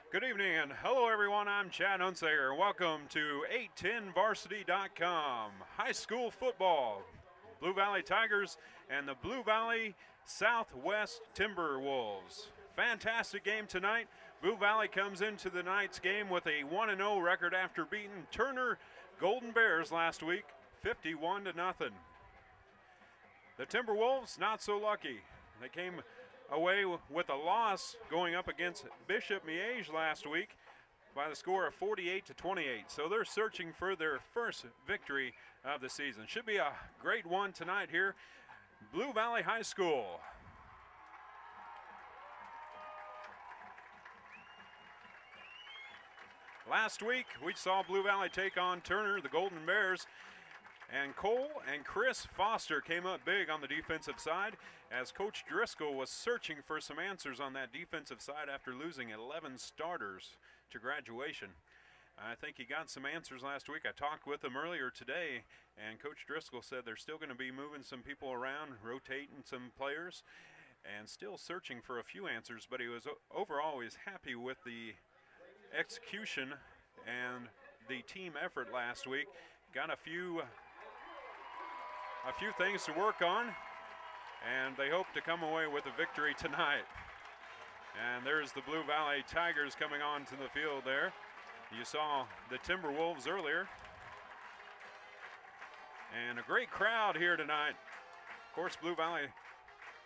Good evening and hello everyone, I'm Chad Unsager. Welcome to 810varsity.com high school football. Blue Valley Tigers and the Blue Valley Southwest Timberwolves. Fantastic game tonight. Blue Valley comes into the night's game with a 1-0 record after beating Turner Golden Bears last week, 51-0. The Timberwolves not so lucky. They came away with a loss going up against Bishop Miege last week by the score of 48-28. So they're searching for their first victory of the season. Should be a great one tonight here. Blue Valley High School. Last week we saw Blue Valley take on Turner, the Golden Bears, and Cole and Chris Foster came up big on the defensive side as Coach Driscoll was searching for some answers on that defensive side after losing 11 starters to graduation. I think he got some answers last week. I talked with him earlier today, and Coach Driscoll said they're still going to be moving some people around, rotating some players, and still searching for a few answers, but he was overall he was happy with the execution and the team effort last week. Got a few things to work on, and they hope to come away with a victory tonight. And there's the Blue Valley Tigers coming onto the field there. You saw the Timberwolves earlier. And a great crowd here tonight. Of course, Blue Valley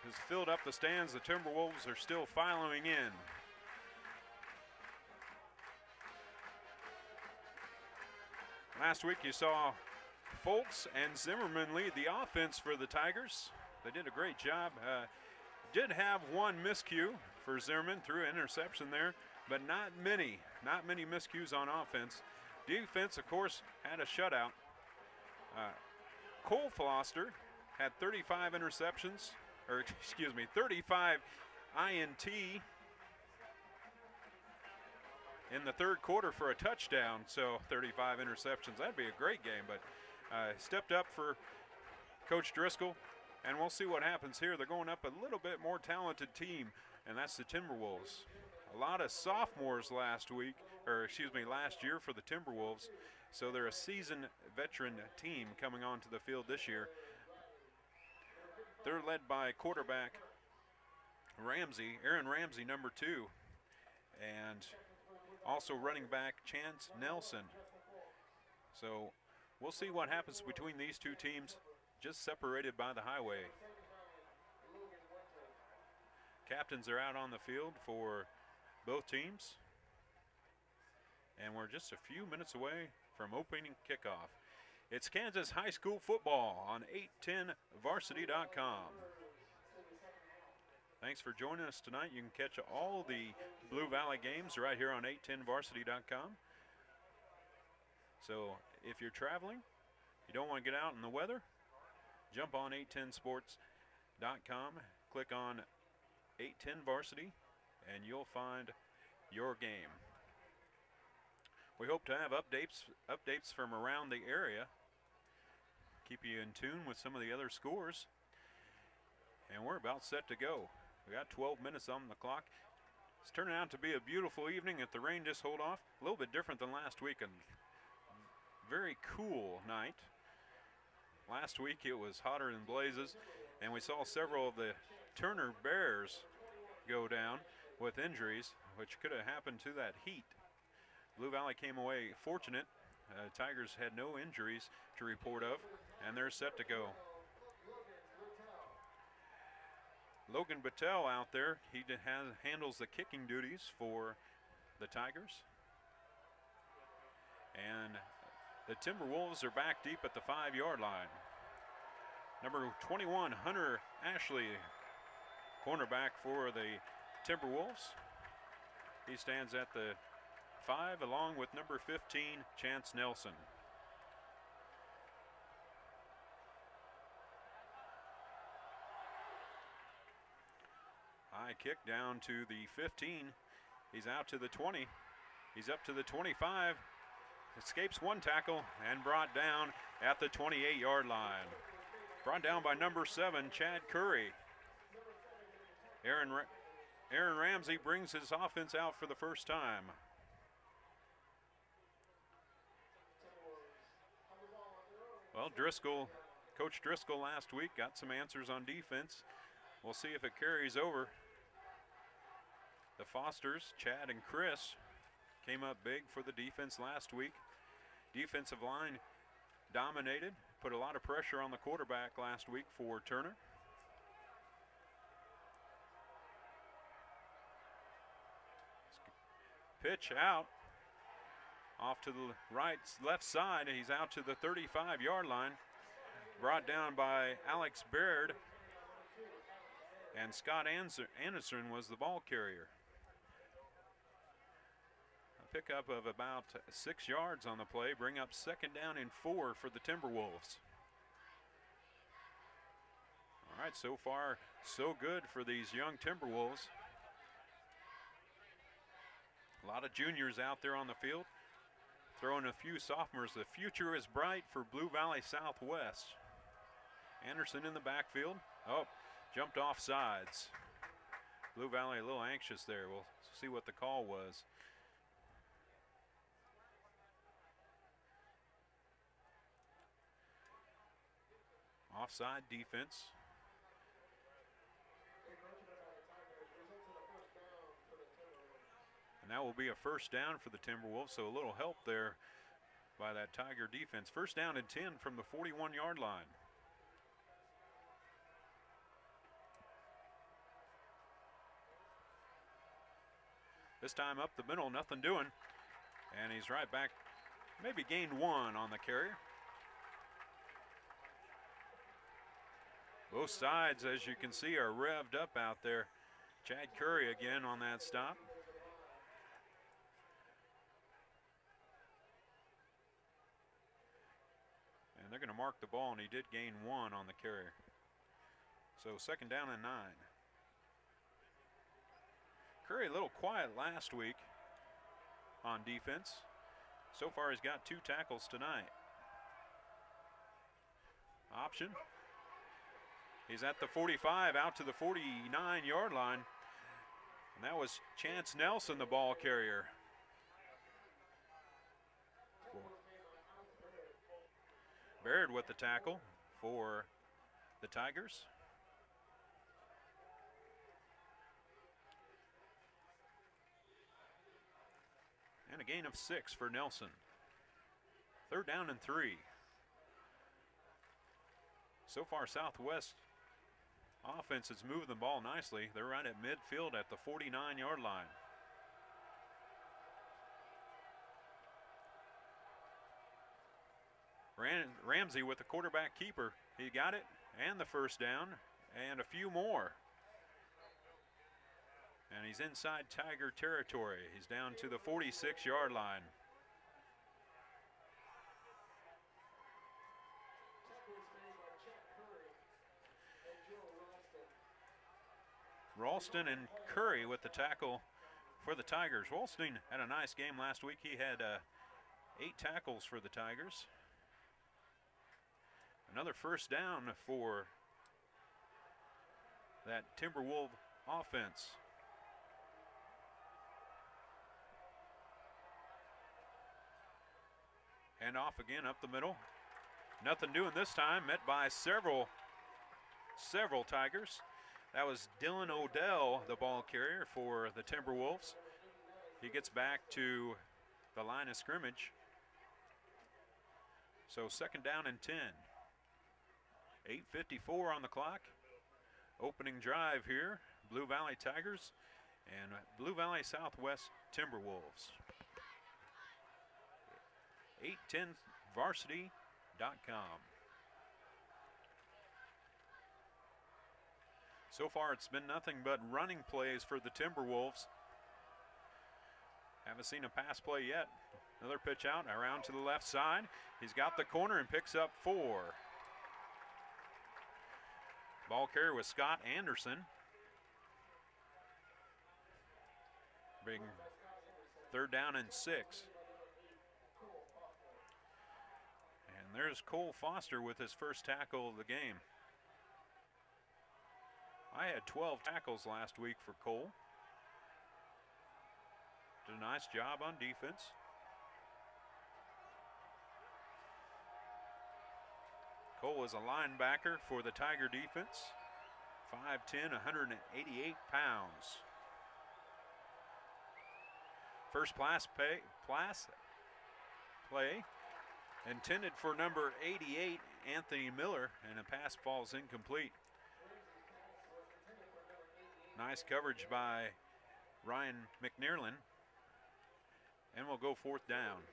has filled up the stands. The Timberwolves are still filing in. Last week you saw Foltz and Zimmerman lead the offense for the Tigers. They did a great job. Did have one miscue for Zimmerman through an interception there, but not many miscues on offense. Defense, of course, had a shutout. Cole Foster had 35 interceptions, or excuse me, 35 INT in the third quarter for a touchdown, so 35 interceptions. That'd be a great game, but stepped up for Coach Driscoll, and we'll see what happens here. They're going up a little bit more talented team, and that's the Timberwolves. A lot of sophomores last year for the Timberwolves, so they're a seasoned veteran team coming onto the field this year. They're led by quarterback Aaron Ramsey, number 2, and also running back Chance Nelson. So we'll see what happens between these two teams, just separated by the highway. Captains are out on the field for both teams, and we're just a few minutes away from opening kickoff. It's Kansas High School football on 810varsity.com. Thanks for joining us tonight. You can catch all the Blue Valley games right here on 810varsity.com. So if you're traveling, you don't want to get out in the weather, jump on 810sports.com, click on 810varsity, and you'll find your game. We hope to have updates from around the area, keep you in tune with some of the other scores, and we're about set to go. We got 12 minutes on the clock. It's turning out to be a beautiful evening if the rain just hold off. A little bit different than last week, and very cool night. Last week it was hotter than blazes, and we saw several of the Turner Bears go down with injuries, which could have happened to that heat. Blue Valley came away fortunate. Tigers had no injuries to report of, and they're set to go. Logan Battelle out there, he handles the kicking duties for the Tigers. And the Timberwolves are back deep at the 5-yard line. Number 21, Hunter Ashley, cornerback for the Timberwolves. He stands at the 5 along with number 15, Chance Nelson. High kick down to the 15. He's out to the 20. He's up to the 25. Escapes one tackle and brought down at the 28-yard line. Brought down by number 7, Chad Curry. Aaron Ramsey brings his offense out for the first time. Well, Coach Driscoll last week got some answers on defense. We'll see if it carries over. The Fosters, Chad and Chris, came up big for the defense last week. Defensive line dominated, put a lot of pressure on the quarterback last week for Turner. Pitch out off to the left side. He's out to the 35-yard line. Brought down by Alex Baird. And Scott Anderson was the ball carrier. A pickup of about 6 yards on the play. Bring up 2nd down and 4 for the Timberwolves. All right, so far so good for these young Timberwolves. A lot of juniors out there on the field, throwing a few sophomores. The future is bright for Blue Valley Southwest. Anderson in the backfield. Oh, jumped off sides. Blue Valley a little anxious there. We'll see what the call was. Offside defense. And that will be a 1st down for the Timberwolves, so a little help there by that Tiger defense. 1st down and 10 from the 41-yard line. This time up the middle, nothing doing. And he's right back, maybe gained 1 on the carry. Both sides, as you can see, are revved up out there. Chad Curry again on that stop. And they're going to mark the ball, and he did gain 1 on the carry. So 2nd down and 9. Curry a little quiet last week on defense. So far he's got 2 tackles tonight. Option. He's at the 45, out to the 49-yard line. And that was Chance Nelson, the ball carrier. Baird with the tackle for the Tigers. And a gain of 6 for Nelson. 3rd down and 3. So far, Southwest offense has moved the ball nicely. They're right at midfield at the 49-yard line. Ramsey with the quarterback keeper. He got it and the 1st down and a few more. And he's inside Tiger territory. He's down to the 46-yard line. Ralston and Curry with the tackle for the Tigers. Ralston had a nice game last week. He had 8 tackles for the Tigers. Another 1st down for that Timberwolf offense. Hand off again up the middle. Nothing doing this time, met by several Tigers. That was Dylan Odell, the ball carrier for the Timberwolves. He gets back to the line of scrimmage. So 2nd down and 10. 8:54 on the clock. Opening drive here. Blue Valley Tigers and Blue Valley Southwest Timberwolves. 810varsity.com. So far, it's been nothing but running plays for the Timberwolves. Haven't seen a pass play yet. Another pitch out, around to the left side. He's got the corner and picks up 4. Ball carrier with Scott Anderson. Big 3rd down and 6. And there's Cole Foster with his 1st tackle of the game. I had 12 tackles last week for Cole. did a nice job on defense. Cole is a linebacker for the Tiger defense. 5'10", 188 pounds. First play intended for number 88, Anthony Miller, and a pass falls incomplete. Nice coverage by Ryan McNearland, and we'll go 4th down.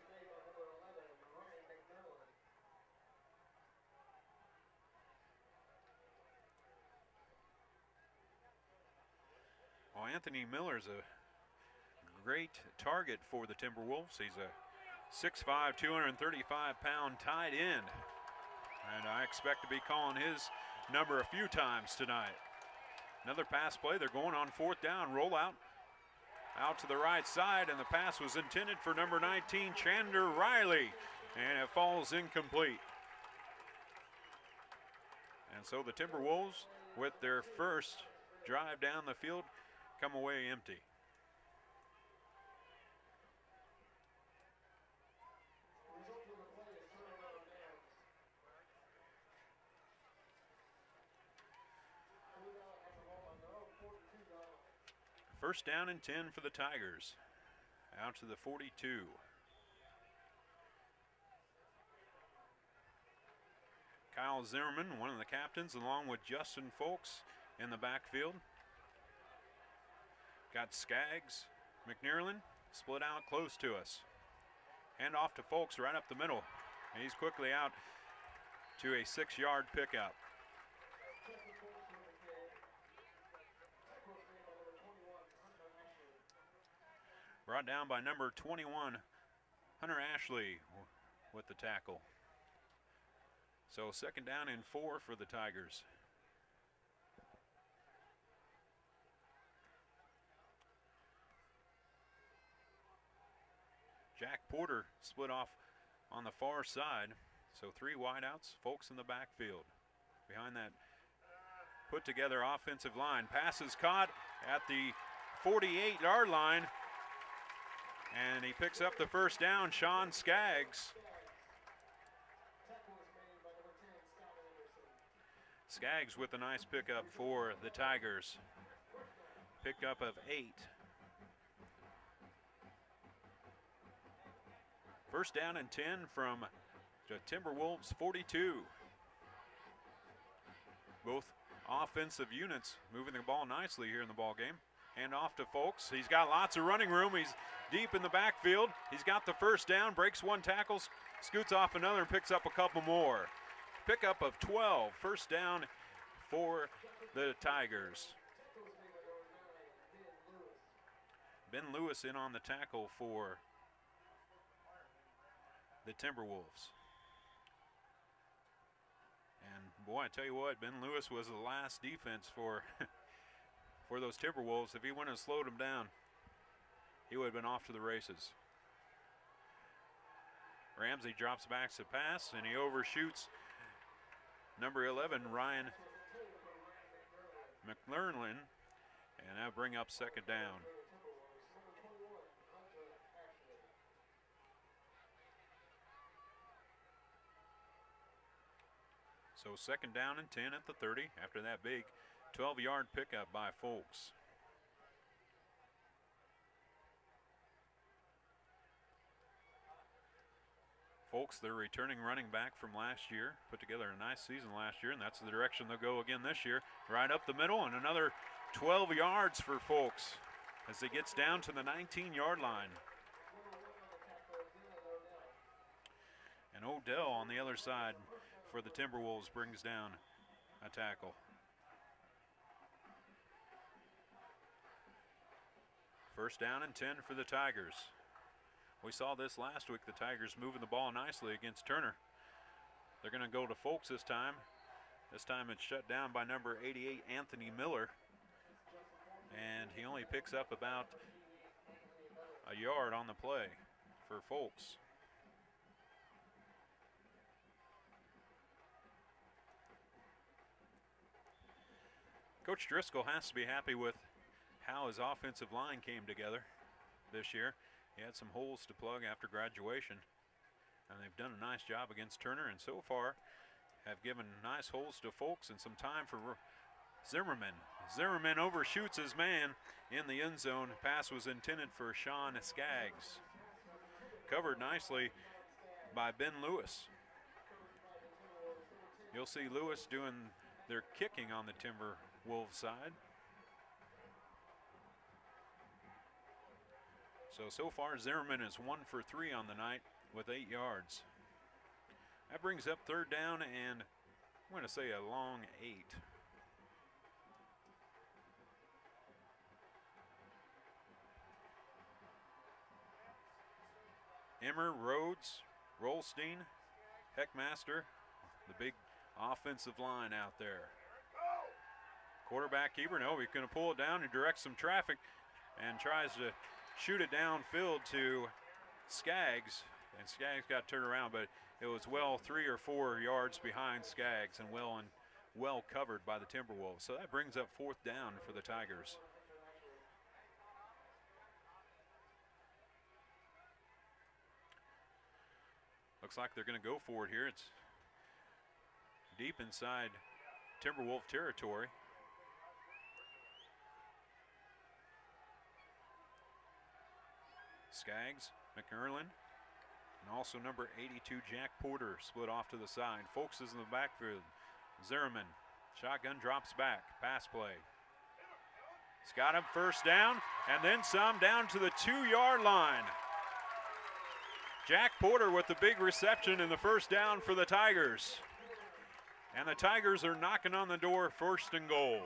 Well, Anthony Miller's a great target for the Timberwolves. He's a 6'5", 235-pound tight end, and I expect to be calling his number a few times tonight. Another pass play. They're going on 4th down. Roll out to the right side, and the pass was intended for number 19, Chandler Riley, and it falls incomplete. And so the Timberwolves, with their first drive down the field, come away empty. First down and 10 for the Tigers. Out to the 42. Kyle Zimmerman, one of the captains, along with Justin Folks in the backfield. Got Skaggs, McNearland split out close to us. Hand off to Folks right up the middle. And he's quickly out to a 6-yard pickup. Brought down by number 21, Hunter Ashley, with the tackle. So 2nd down and 4 for the Tigers. Jack Porter split off on the far side. So 3 wideouts, Folks in the backfield. Behind that put together offensive line. Pass is caught at the 48-yard line. And he picks up the first down, Sean Skaggs. Skaggs with a nice pickup for the Tigers. Pickup of 8. First down and 10 from the Timberwolves 42. Both offensive units moving the ball nicely here in the ball game. Hand off to Folks. He's got lots of running room. He's deep in the backfield. He's got the first down, breaks 1 tackle, scoots off another, and picks up a couple more. Pickup of 12. First down for the Tigers. Ben Lewis in on the tackle for the Timberwolves. And boy, I tell you what, Ben Lewis was the last defense for for those Timberwolves. If he wouldn't have slowed them down, he would have been off to the races. Ramsey drops back to pass, and he overshoots number 11, Ryan McNearland, and that'll bring up 2nd down. So 2nd down and 10 at the 30 after that big 12-yard pickup by Folks. Folks, their returning running back from last year, put together a nice season last year, and that's the direction they'll go again this year. Right up the middle, and another 12 yards for Folks as he gets down to the 19-yard line. And Odell on the other side for the Timberwolves brings down a tackle. First down and 10 for the Tigers. We saw this last week, the Tigers moving the ball nicely against Turner. They're going to go to Folks this time. This time it's shut down by number 88, Anthony Miller. And he only picks up about a yard on the play for Folks. Coach Driscoll has to be happy with how his offensive line came together. this year. He had some holes to plug after graduation, and they've done a nice job against Turner, and so far have given nice holes to Folks and some time for Zimmerman. Zimmerman overshoots his man in the end zone. Pass was intended for Sean Skaggs. Covered nicely by Ben Lewis. You'll see Lewis doing their kicking on the Timberwolves side. So far Zimmerman is 1 for 3 on the night with 8 yards. That brings up third down and I'm going to say a long 8. Emmer, Rhodes, Rolstein, Heckmaster, the big offensive line out there. Quarterback Eber, no, he's going to pull it down and direct some traffic and tries to shoot it downfield to Skaggs. And Skaggs got turned around, but it was well 3 or 4 yards behind Skaggs and well covered by the Timberwolves. So that brings up fourth down for the Tigers. Looks like they're going to go for it here. It's deep inside Timberwolf territory. Skaggs, McErlin, and also number 82, Jack Porter, split off to the side. Folks is in the backfield. Zimmerman, shotgun drops back, pass play. He's got him first down, and then some down to the 2-yard line. Jack Porter with the big reception in the first down for the Tigers. And the Tigers are knocking on the door, first and goal.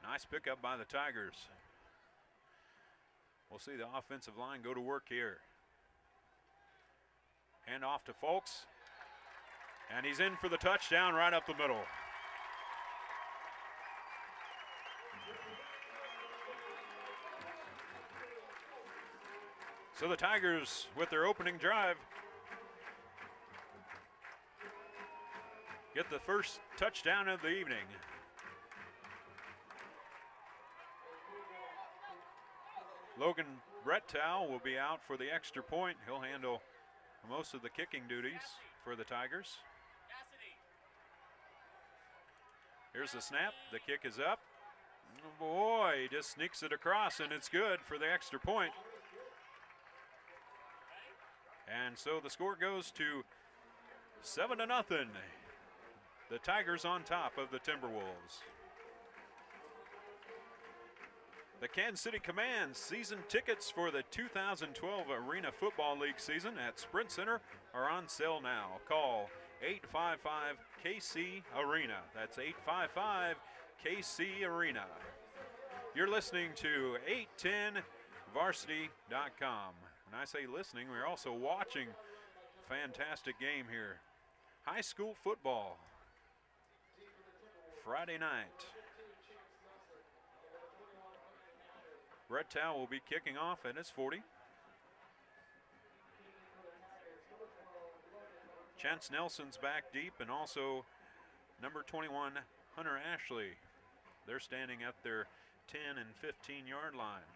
Nice pickup by the Tigers. We'll see the offensive line go to work here. Hand off to Folks. And he's in for the touchdown right up the middle. So the Tigers, with their opening drive, get the first touchdown of the evening. Logan Brettau will be out for the extra point. He'll handle most of the kicking duties for the Tigers. Here's the snap. The kick is up. Oh boy, he just sneaks it across, and it's good for the extra point. And so the score goes to 7-0. The Tigers on top of the Timberwolves. The Kansas City Command season tickets for the 2012 Arena Football League season at Sprint Center are on sale now. Call 855-KC Arena. That's 855-KC Arena. You're listening to 810varsity.com. When I say listening, we're also watching a fantastic game here. High school football. Friday night. Brettau will be kicking off at his 40. Chance Nelson's back deep, and also number 21, Hunter Ashley. They're standing at their 10 and 15-yard line.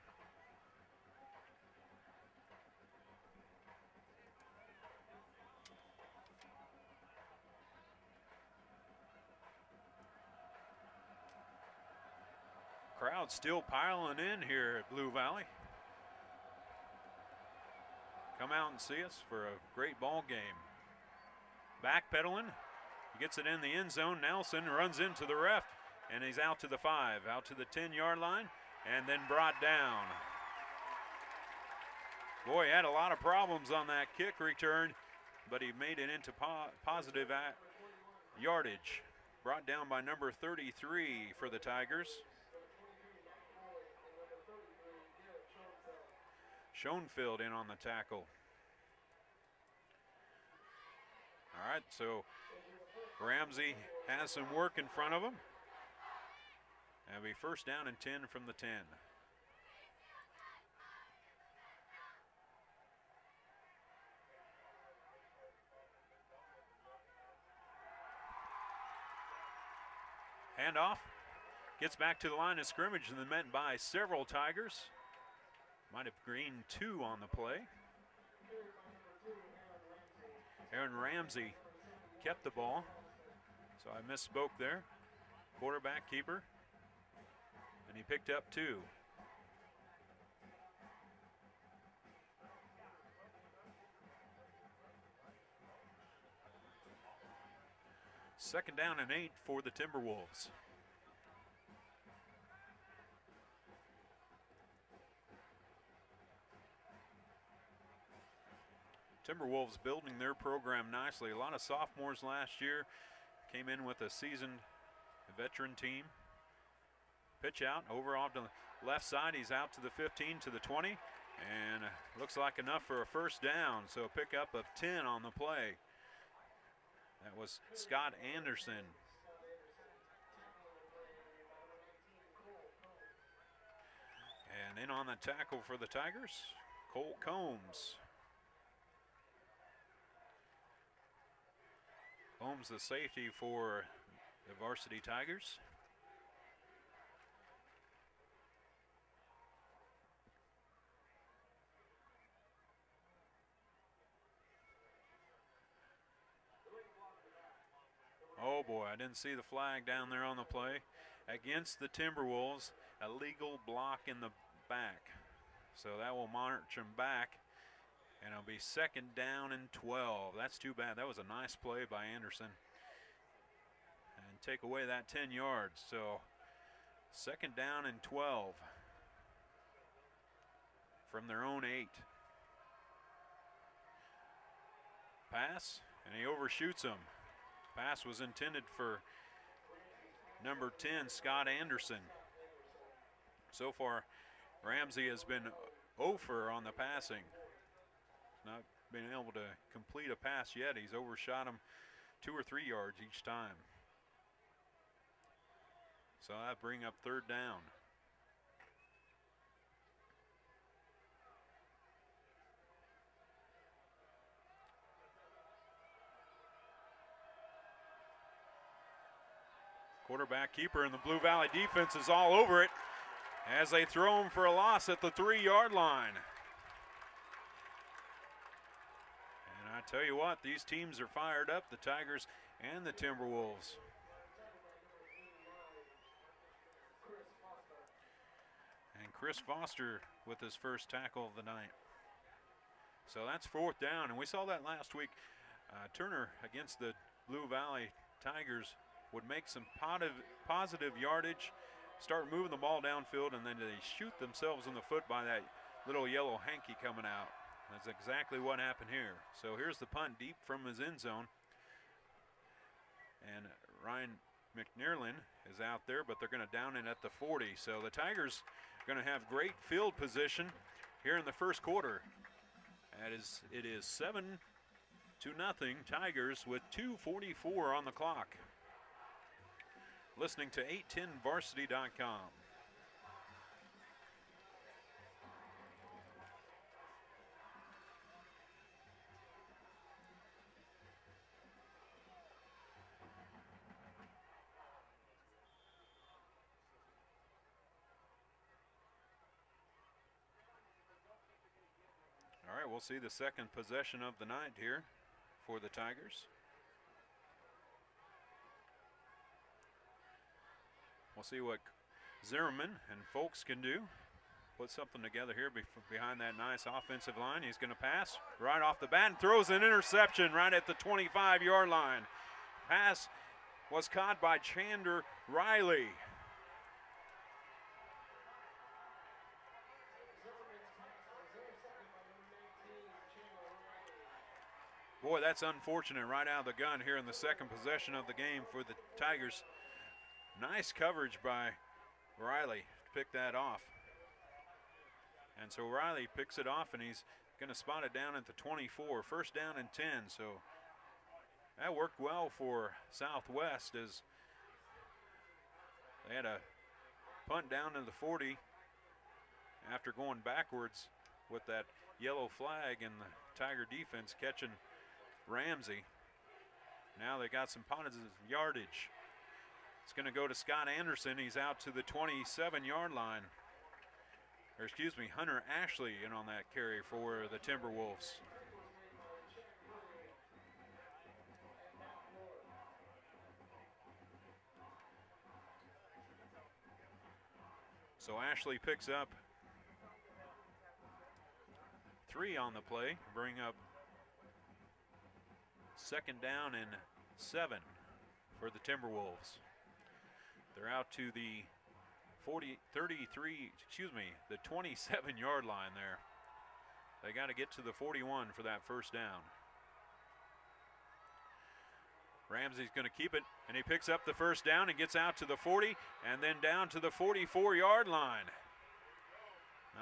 Crowd still piling in here at Blue Valley. Come out and see us for a great ball game. Backpedaling, he gets it in the end zone. Nelson runs into the ref, and he's out to the 5, out to the 10-yard line, and then brought down. Boy, he had a lot of problems on that kick return, but he made it into positive yardage. Brought down by number 33 for the Tigers. Schoenfeld in on the tackle. All right, so Ramsey has some work in front of him. That'll be first down and 10 from the 10. handoff. Gets back to the line of scrimmage and then met by several Tigers. Might have gained 2 on the play. Aaron Ramsey kept the ball. So I misspoke there. Quarterback keeper. And he picked up 2. Second down and 8 for the Timberwolves. Timberwolves building their program nicely. A lot of sophomores last year came in with a seasoned veteran team. Pitch out over off the left side. He's out to the 15, to the 20, and looks like enough for a first down. So a pickup of 10 on the play. That was Scott Anderson. And in on the tackle for the Tigers, Colt Combs. Combs, the safety for the varsity Tigers. Oh boy, I didn't see the flag down there on the play. Against the Timberwolves, a legal block in the back. So that will march them back, and it'll be second down and 12. That's too bad. That was a nice play by Anderson. And take away that 10 yards. So second down and 12 from their own 8. Pass, and he overshoots him. Pass was intended for number 10, Scott Anderson. So far, Ramsey has been 0 for on the passing. Not been able to complete a pass yet. He's overshot him 2 or 3 yards each time. So that bring up third down. Quarterback keeper and the Blue Valley defense is all over it as they throw him for a loss at the 3-yard line. And I tell you what, these teams are fired up, the Tigers and the Timberwolves. And Chris Foster with his first tackle of the night. So that's fourth down, and we saw that last week. Turner against the Blue Valley Tigers would make some positive yardage, start moving the ball downfield, and then they shoot themselves in the foot by that little yellow hanky coming out. That's exactly what happened here. So here's the punt deep from his end zone. And Ryan McNearlin is out there, but they're going to down it at the 40. So the Tigers are going to have great field position here in the first quarter. It is 7-0 Tigers with 2:44 on the clock. Listening to 810varsity.com. All right, we'll see the second possession of the night here for the Tigers. We'll see what Zimmerman and Folks can do. Put something together here behind that nice offensive line. He's going to pass right off the bat and throws an interception right at the 25-yard line. Pass was caught by Chandler Riley. Boy, that's unfortunate right out of the gun here in the second possession of the game for the Tigers. Nice coverage by Riley to pick that off. And so Riley picks it off, and he's going to spot it down at the 24. First down and 10. So that worked well for Southwest as they had a punt down to the 40 after going backwards with that yellow flag and the Tiger defense catching Ramsey. Now they got some positive yardage. It's going to go to Scott Anderson. He's out to the 27-yard line. Or excuse me, Hunter Ashley in on that carry for the Timberwolves. So Ashley picks up 3 on the play, bring up 2nd down and 7 for the Timberwolves. They're out to the 27-yard line there. They got to get to the 41 for that first down. Ramsey's going to keep it, and he picks up the first down and gets out to the 40 and then down to the 44-yard line.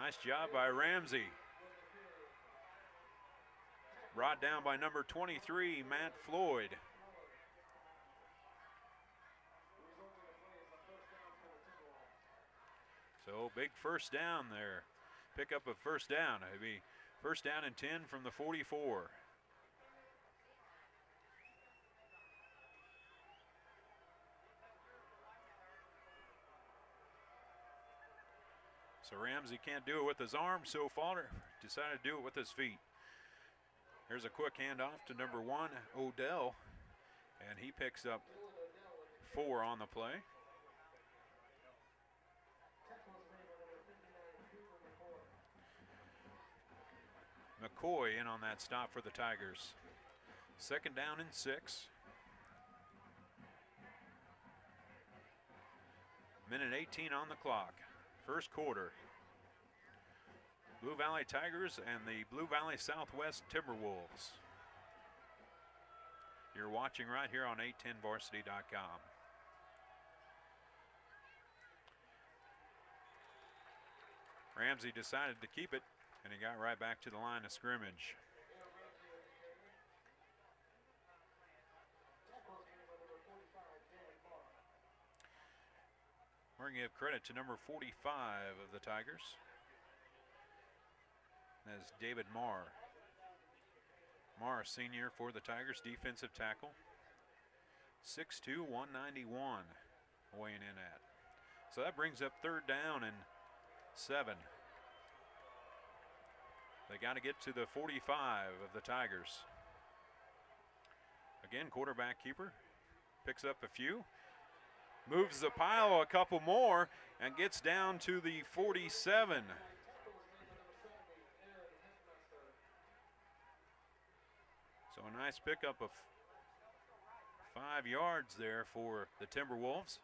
Nice job by Ramsey. Brought down by number 23, Matt Floyd. So big first down there. Pick up a first down. It'd be first down and 10 from the 44. So Ramsey can't do it with his arm, so Falter decided to do it with his feet. Here's a quick handoff to number 1, Odell, and he picks up 4 on the play. McCoy in on that stop for the Tigers. 2nd down and 6. Minute 18 on the clock. First quarter. Blue Valley Tigers and the Blue Valley Southwest Timberwolves. You're watching right here on 810varsity.com. Ramsey decided to keep it, and he got right back to the line of scrimmage. We're going to give credit to number 45 of the Tigers. That's David Marr. Marr, senior for the Tigers, defensive tackle. 6'2", 191 weighing in at. So that brings up 3rd down and 7. They got to get to the 45 of the Tigers. Again, quarterback keeper picks up a few. Moves the pile a couple more and gets down to the 47. So a nice pickup of 5 yards there for the Timberwolves.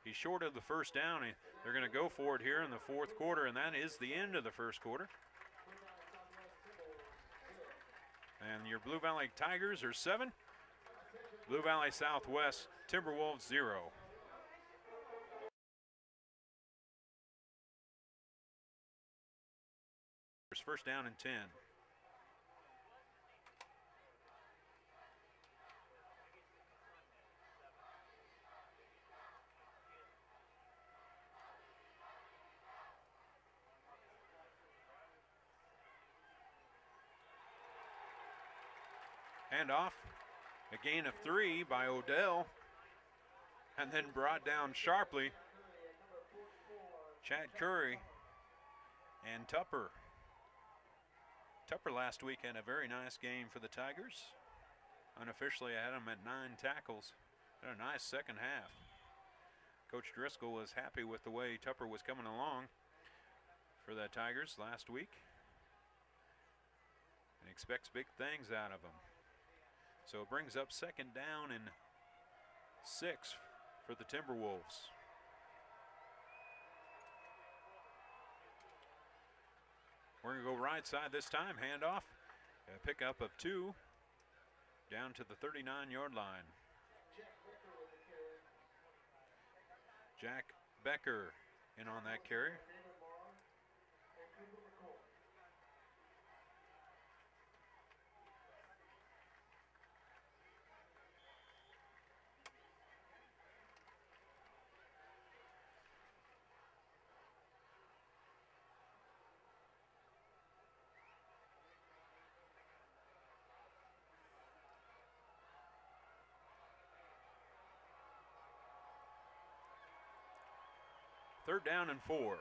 He's short of the first down. They're going to go for it here in the 4th quarter, and that is the end of the first quarter. And your Blue Valley Tigers are 7. Blue Valley Southwest Timberwolves 0. First down and 10. Handoff. A gain of 3 by Odell, and then brought down sharply. Chad Curry and Tupper. Tupper last week had a very nice game for the Tigers. Unofficially, I had him at 9 tackles. Had a nice second half. Coach Driscoll was happy with the way Tupper was coming along for the Tigers last week, and expects big things out of him. So it brings up 2nd down and 6 for the Timberwolves. We're going to go right side this time. Handoff. A pickup of 2 down to the 39-yard line. Jack Becker in on that carry. 3rd down and 4.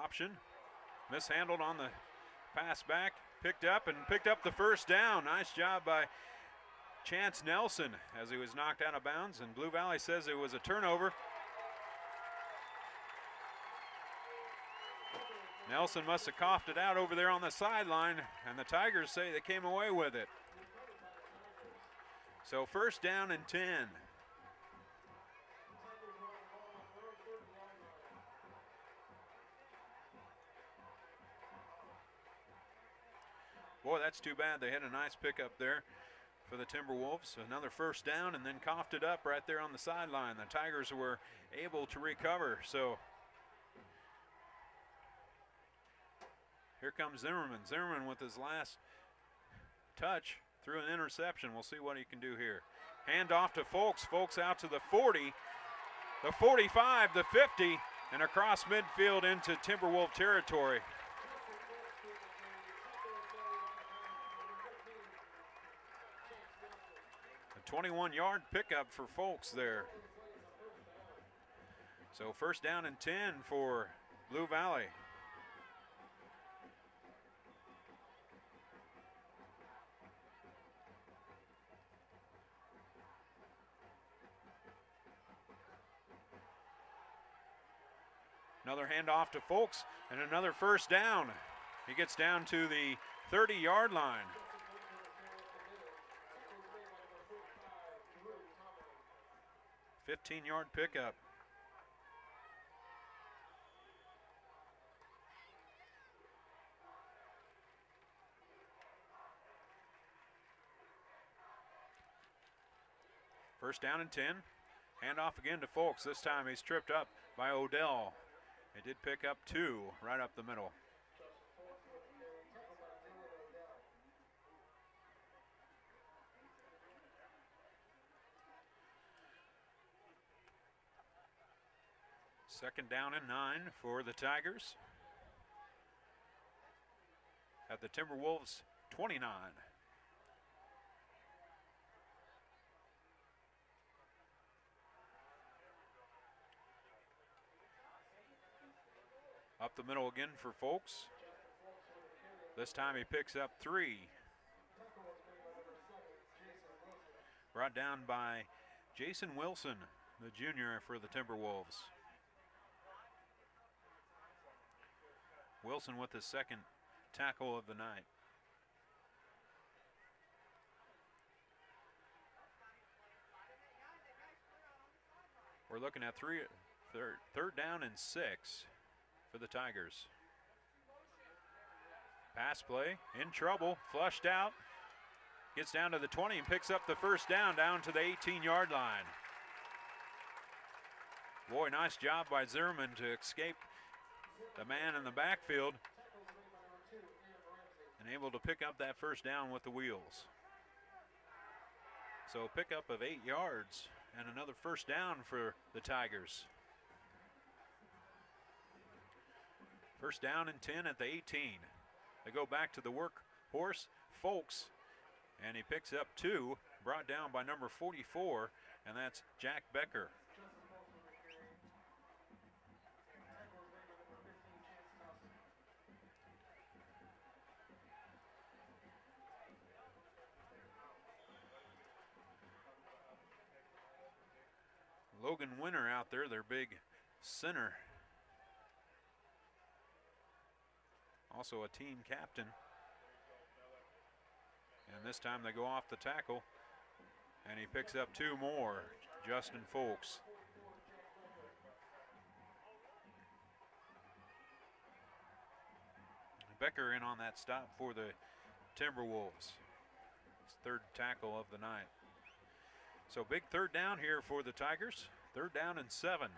Option. Mishandled on the pass back. Picked up the 1st down. Nice job by Chance Nelson as he was knocked out of bounds, and Blue Valley says it was a turnover. Nelson must have coughed it out over there on the sideline, and the Tigers say they came away with it. So 1st down and 10. Boy, that's too bad. They had a nice pickup there for the Timberwolves. Another 1st down and then coughed it up right there on the sideline. The Tigers were able to recover. So here comes Zimmerman. Zimmerman with his last touch threw an interception. We'll see what he can do here. Hand off to Folks. Folks out to the 40, the 45, the 50, and across midfield into Timberwolf territory. A 21-yard pickup for Folks there. So 1st down and 10 for Blue Valley. Another handoff to Folks and another 1st down. He gets down to the 30-yard line. A 15-yard pickup. First down and 10. Handoff again to Folks. This time he's tripped up by Odell. He did pick up 2 right up the middle. Second down and 9 for the Tigers at the Timberwolves 29. Up the middle again for Folks. This time he picks up 3. Brought down by Jason Wilson, the junior for the Timberwolves. Wilson with his 2nd tackle of the night. We're looking at 3rd down and 6 for the Tigers. Pass play, in trouble, flushed out. Gets down to the 20 and picks up the 1st down to the 18-yard line. Boy, nice job by Zimmerman to escape the man in the backfield and able to pick up that 1st down with the wheels. So a pickup of 8 yards and another 1st down for the Tigers. 1st down and 10 at the 18. They go back to the workhorse, Folks, and he picks up 2, brought down by number 44, and that's Jack Becker. Logan Winter out there, their big center. Also a team captain. And this time they go off the tackle, and he picks up 2 more, Justin Folks. Becker in on that stop for the Timberwolves. His 3rd tackle of the night. So big 3rd down here for the Tigers. 3rd down and 7.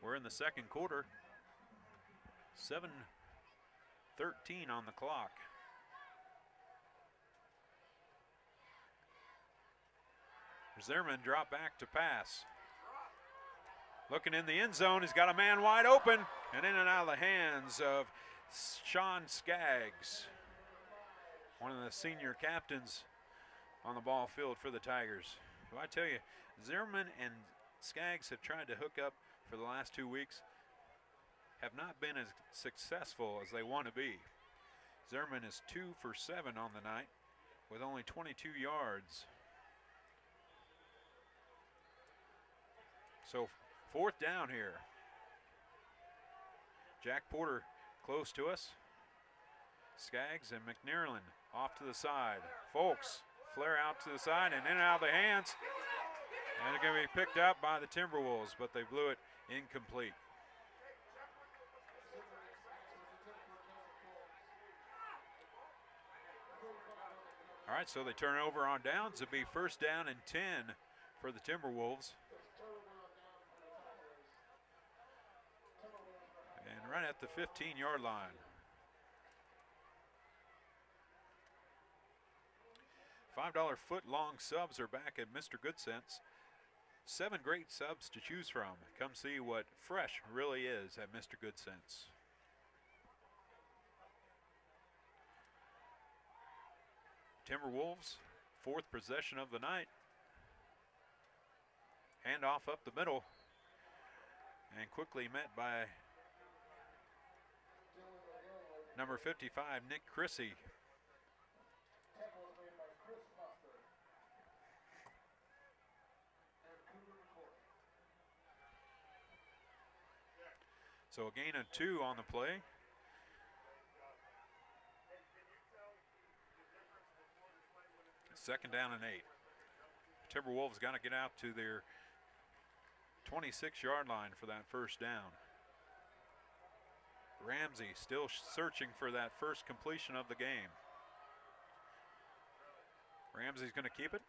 We're in the 2nd quarter. 7:13 on the clock. Zimmerman drop back to pass. Looking in the end zone, he's got a man wide open, and in and out of the hands of Sean Skaggs, one of the senior captains on the ball field for the Tigers. Well, I tell you, Zimmerman and Skaggs have tried to hook up for the last 2 weeks have not been as successful as they want to be. Zimmerman is 2 for 7 on the night with only 22 yards. So 4th down here. Jack Porter close to us. Skaggs and McNearland off to the side. Folks flare out to the side and in and out of the hands. And they're going to be picked up by the Timberwolves, but they blew it incomplete. All right, so they turn over on downs. It'll be 1st down and 10 for the Timberwolves. And right at the 15-yard line. $5 foot-long subs are back at Mr. Goodcents. 7 great subs to choose from. Come see what fresh really is at Mr. Goodcents. Timberwolves, 4th possession of the night. Handoff up the middle and quickly met by number 55, Nick Chrissy. So a gain of 2 on the play. Second down and 8. Timberwolves got to get out to their 26-yard line for that 1st down. Ramsey still searching for that first completion of the game. Ramsey's going to keep it.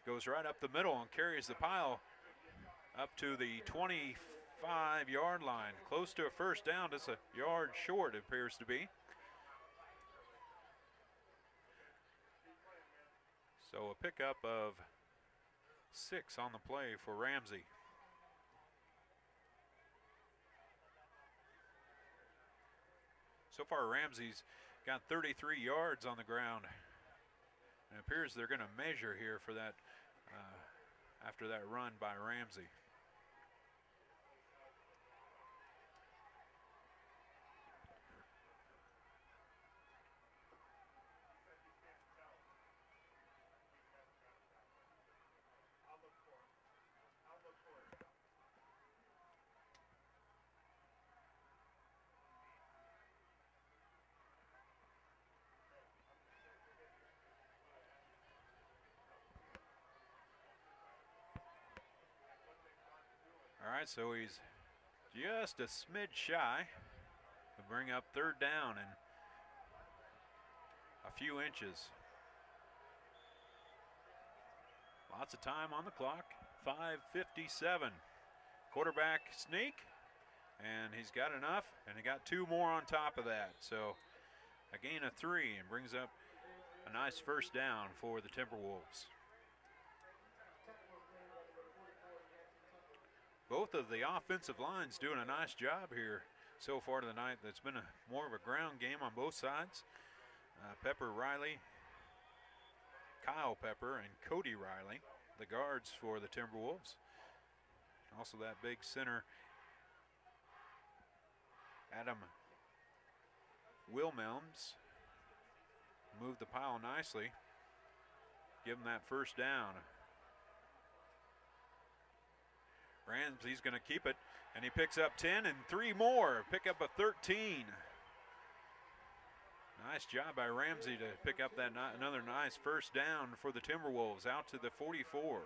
Goes right up the middle and carries the pile up to the 25-yard line. Close to a 1st down, just a yard short it appears to be. So a pickup of 6 on the play for Ramsey. So far Ramsey's got 33 yards on the ground. It appears they're going to measure here for that after that run by Ramsey. All right, so he's just a smidge shy to bring up 3rd down and a few inches. Lots of time on the clock, 5:57. Quarterback sneak, and he's got enough, and he got 2 more on top of that. So a gain of 3 and brings up a nice 1st down for the Timberwolves. Both of the offensive lines doing a nice job here so far tonight. That's been more of a ground game on both sides. Pepper Riley, Kyle Pepper, and Cody Riley, the guards for the Timberwolves. Also that big center, Adam Wilmelms, moved the pile nicely. Give him that 1st down. Ramsey's going to keep it, and he picks up 10 and 3 more. Pick up a 13. Nice job by Ramsey to pick up that another nice 1st down for the Timberwolves out to the 44.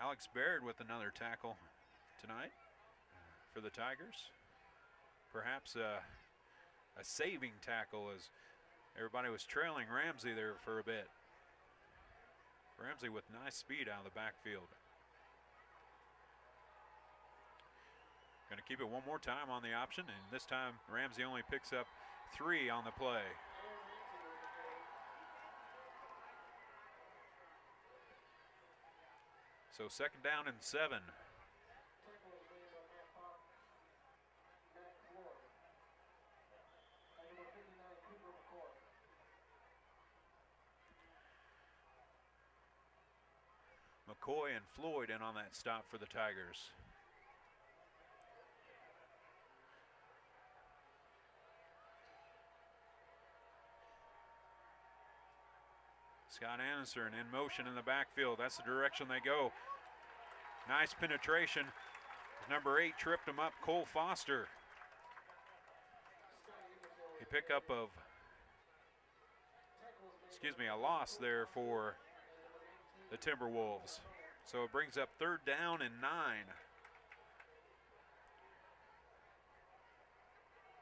Alex Baird with another tackle tonight for the Tigers. Perhaps a saving tackle as everybody was trailing Ramsey there for a bit. Ramsey with nice speed out of the backfield. Going to keep it one more time on the option, and this time Ramsey only picks up 3 on the play. So 2nd down and 7. McCoy and Floyd in on that stop for the Tigers. Scott Anderson in motion in the backfield. That's the direction they go. Nice penetration. Number 8 tripped him up, Cole Foster. A pickup of, a loss there for the Timberwolves. So it brings up 3rd down and 9.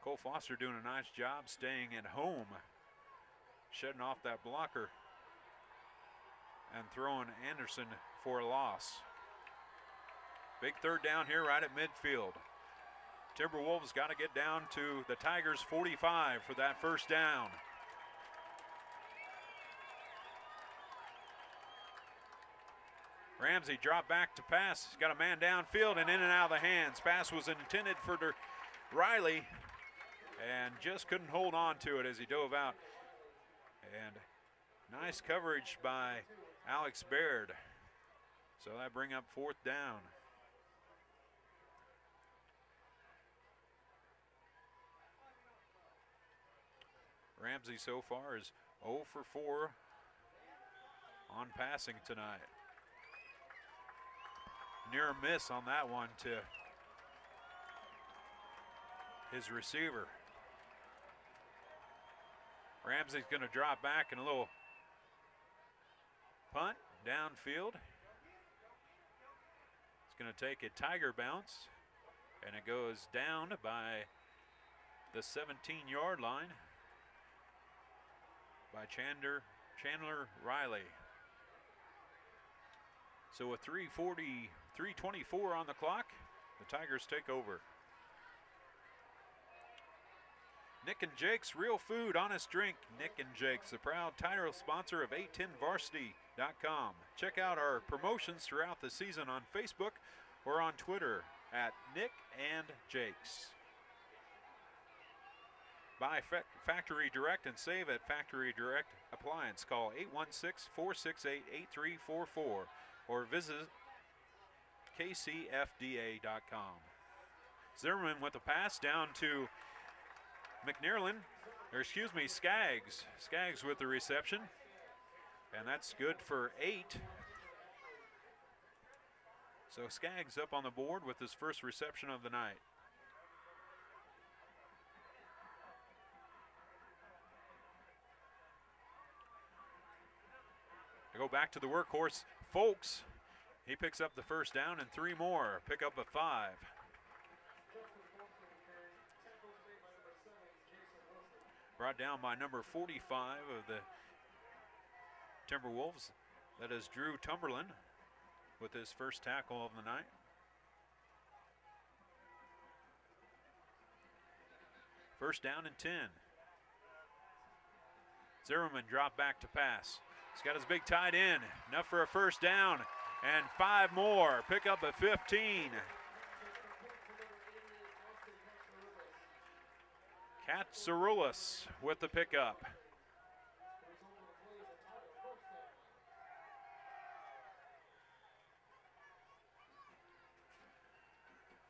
Cole Foster doing a nice job staying at home, shutting off that blocker and throwing Anderson for a loss. Big 3rd down here right at midfield. Timberwolves got to get down to the Tigers 45 for that 1st down. Ramsey dropped back to pass. He's got a man downfield and in and out of the hands. Pass was intended for Riley and just couldn't hold on to it as he dove out. And nice coverage by Alex Baird. So that bring up 4th down. Ramsey so far is 0 for 4 on passing tonight. Near miss on that one to his receiver. Ramsey's going to drop back in a little punt downfield. It's going to take a Tiger bounce, and it goes down by the 17-yard line by Chandler Riley. So with 3:24 on the clock, the Tigers take over. Nick and Jake's Real Food, Honest Drink. Nick and Jake's, the proud title sponsor of 810varsity.com. Check out our promotions throughout the season on Facebook or on Twitter at Nick and Jake's. Buy Factory Direct and save at Factory Direct Appliance. Call 816-468-8344 or visit kcfda.com. Zimmerman with the pass down to Skaggs. Skaggs with the reception. And that's good for 8. So Skaggs up on the board with his first reception of the night. I go back to the workhorse, Folks. He picks up the 1st down and 3 more. Pick up a 5. Brought down by number 45 of the Timberwolves. That is Drew Tumberland with his first tackle of the night. First down and 10. Zimmerman dropped back to pass. He's got his big tight end. Enough for a 1st down and 5 more. Pick up a 15. Katsaroulis with the pickup.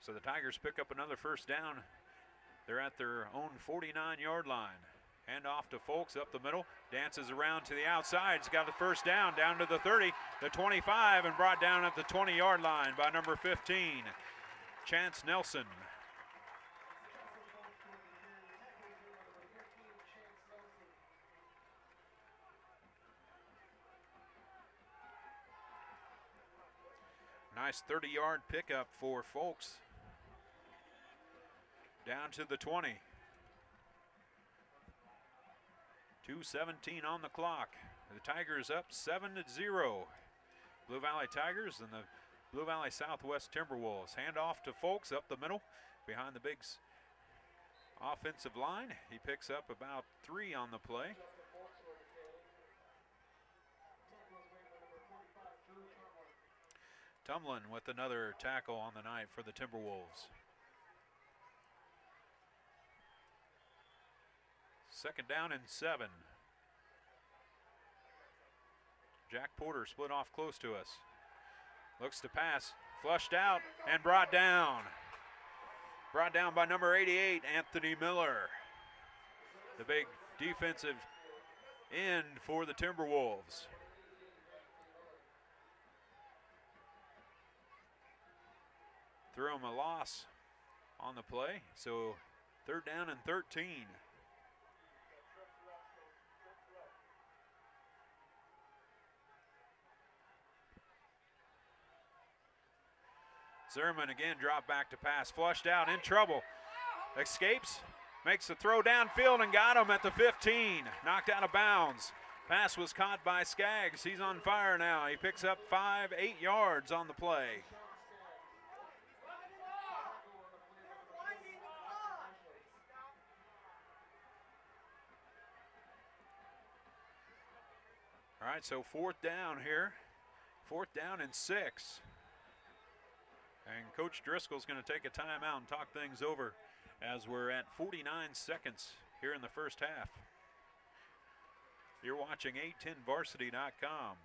So the Tigers pick up another 1st down. They're at their own 49-yard line. Hand off to Folks up the middle. Dances around to the outside. He's got the 1st down to the 30, the 25, and brought down at the 20-yard line by number 15, Chance Nelson. Nice 30-yard pickup for Folks. Down to the 20. 2:17 on the clock. The Tigers up 7-0. Blue Valley Tigers and the Blue Valley Southwest Timberwolves. Hand off to Folks up the middle behind the big offensive line. He picks up about 3 on the play. Tumlin with another tackle on the night for the Timberwolves. 2nd down and 7. Jack Porter split off close to us. Looks to pass, flushed out and brought down. Brought down by number 88, Anthony Miller. The big defensive end for the Timberwolves. Threw him a loss on the play, so 3rd down and 13. Zimmerman again dropped back to pass, flushed out, in trouble. Escapes, makes the throw downfield and got him at the 15. Knocked out of bounds. Pass was caught by Skaggs. He's on fire now. He picks up 8 yards on the play. All right, so 4th down here. 4th down and 6. And Coach Driscoll's going to take a timeout and talk things over as we're at 49 seconds here in the first half. You're watching 810varsity.com.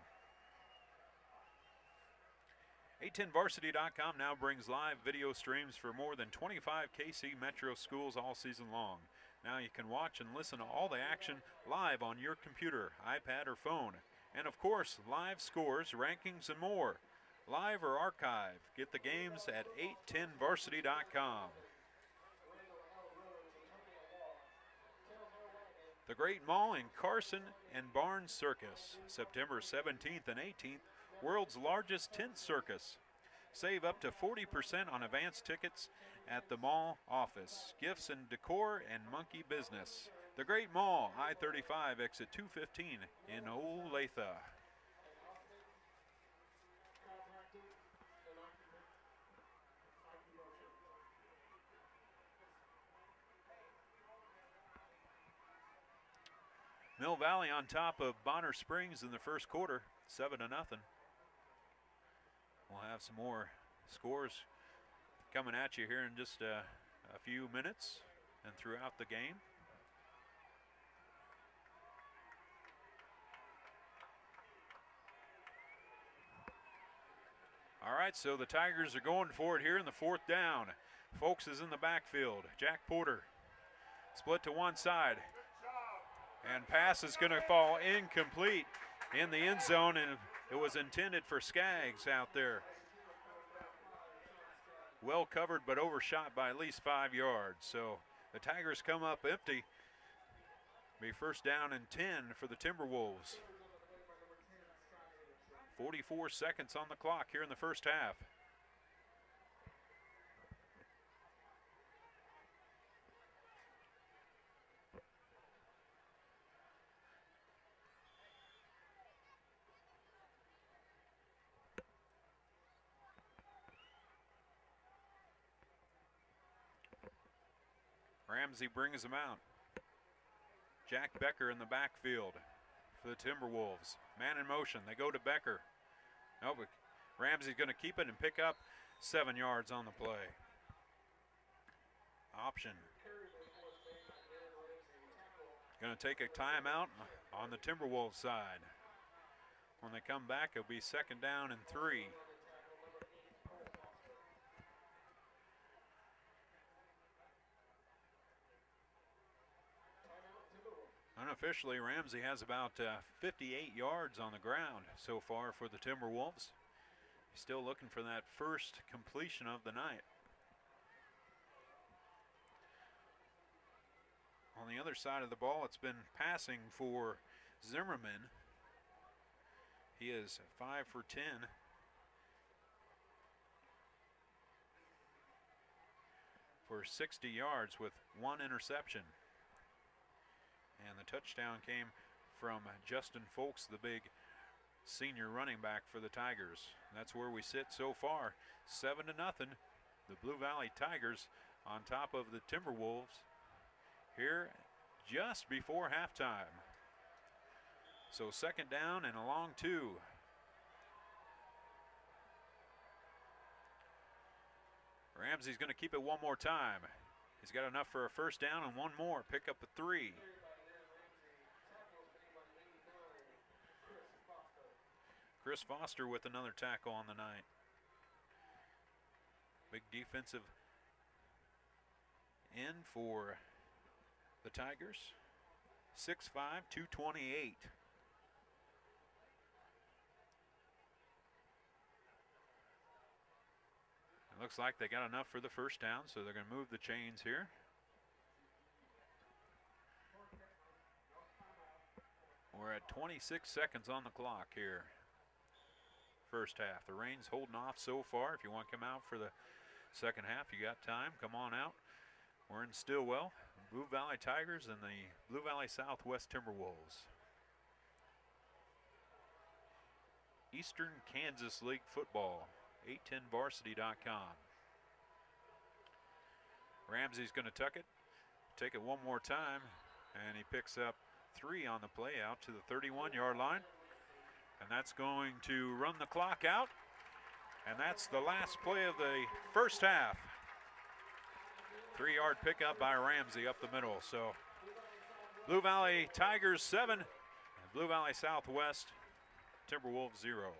810varsity.com now brings live video streams for more than 25 KC Metro schools all season long. Now you can watch and listen to all the action live on your computer, iPad, or phone. And of course, live scores, rankings, and more. Live or archive, get the games at 810varsity.com. The Great Mall in Carson and Barnes Circus, September 17th and 18th, world's largest tent circus. Save up to 40% on advance tickets at the mall office. Gifts and decor and monkey business. The Great Mall, I-35, exit 215 in Olathe. Mill Valley on top of Bonner Springs in the first quarter, 7-0. We'll have some more scores coming at you here in just a few minutes and throughout the game. All right, so the Tigers are going for it here in the 4th down. Folks is in the backfield. Jack Porter split to one side. And pass is going to fall incomplete in the end zone, and it was intended for Skaggs out there. Well covered, but overshot by at least 5 yards. So the Tigers come up empty. Be 1st down and 10 for the Timberwolves. 44 seconds on the clock here in the first half. Ramsey brings him out. Jack Becker in the backfield for the Timberwolves. Man in motion. They go to Becker. No, but Ramsey's going to keep it and pick up 7 yards on the play. Option. Going to take a timeout on the Timberwolves side. When they come back, it'll be 2nd down and 3. Unofficially, Ramsey has about 58 yards on the ground so far for the Timberwolves. He's still looking for that first completion of the night. On the other side of the ball, it's been passing for Zimmerman. He is 5 for 10. For 60 yards with 1 interception. And the touchdown came from Justin Folks, the big senior running back for the Tigers. That's where we sit so far, 7-0. The Blue Valley Tigers on top of the Timberwolves here just before halftime. So 2nd down and a long 2. Ramsey's going to keep it one more time. He's got enough for a 1st down and 1 more. Pick up a 3. Chris Foster with another tackle on the night. Big defensive end for the Tigers. 6'5", 228. It looks like they got enough for the first down, so they're going to move the chains here. We're at 26 seconds on the clock here. First half. The rain's holding off so far. If you want to come out for the second half, you got time. Come on out. We're in Stillwell. Blue Valley Tigers and the Blue Valley Southwest Timberwolves. Eastern Kansas League Football, 810varsity.com. Ramsey's going to tuck it, take it one more time, and he picks up 3 on the play out to the 31-yard line. And that's going to run the clock out. And that's the last play of the first half. 3-yard pickup by Ramsey up the middle. So Blue Valley Tigers 7, and Blue Valley Southwest Timberwolves 0.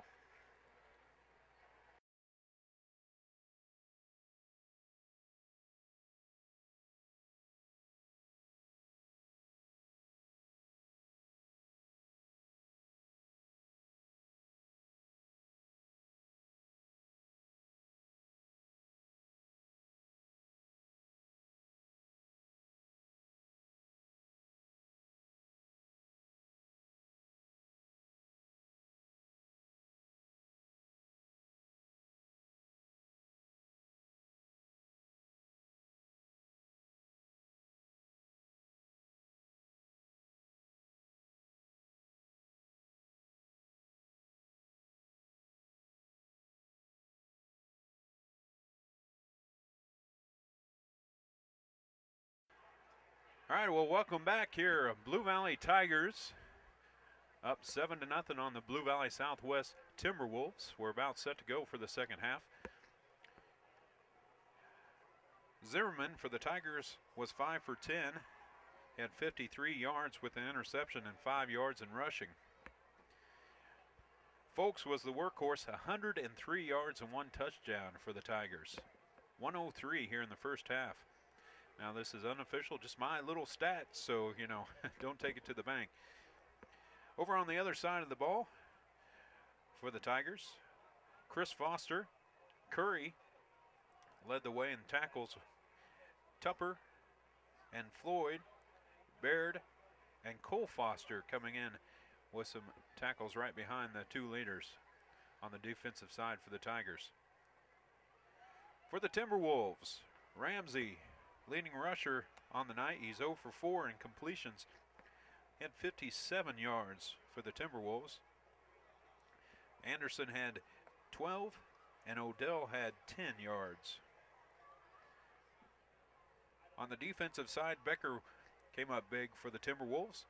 All right, well, welcome back here. Blue Valley Tigers up 7-0 on the Blue Valley Southwest Timberwolves. We're about set to go for the second half. Zimmerman for the Tigers was 5 for 10. Had 53 yards with an interception and 5 yards in rushing. Folks was the workhorse, 103 yards and 1 touchdown for the Tigers. 103 here in the first half. Now this is unofficial, just my little stats, so, you know, don't take it to the bank. Over on the other side of the ball for the Tigers, Chris Foster, Curry led the way in tackles. Tupper and Floyd, Baird, and Cole Foster coming in with some tackles right behind the 2 leaders on the defensive side for the Tigers. For the Timberwolves, Ramsey, leading rusher on the night. He's 0 for 4 in completions. Had 57 yards for the Timberwolves. Anderson had 12, and Odell had 10 yards. On the defensive side, Becker came up big for the Timberwolves.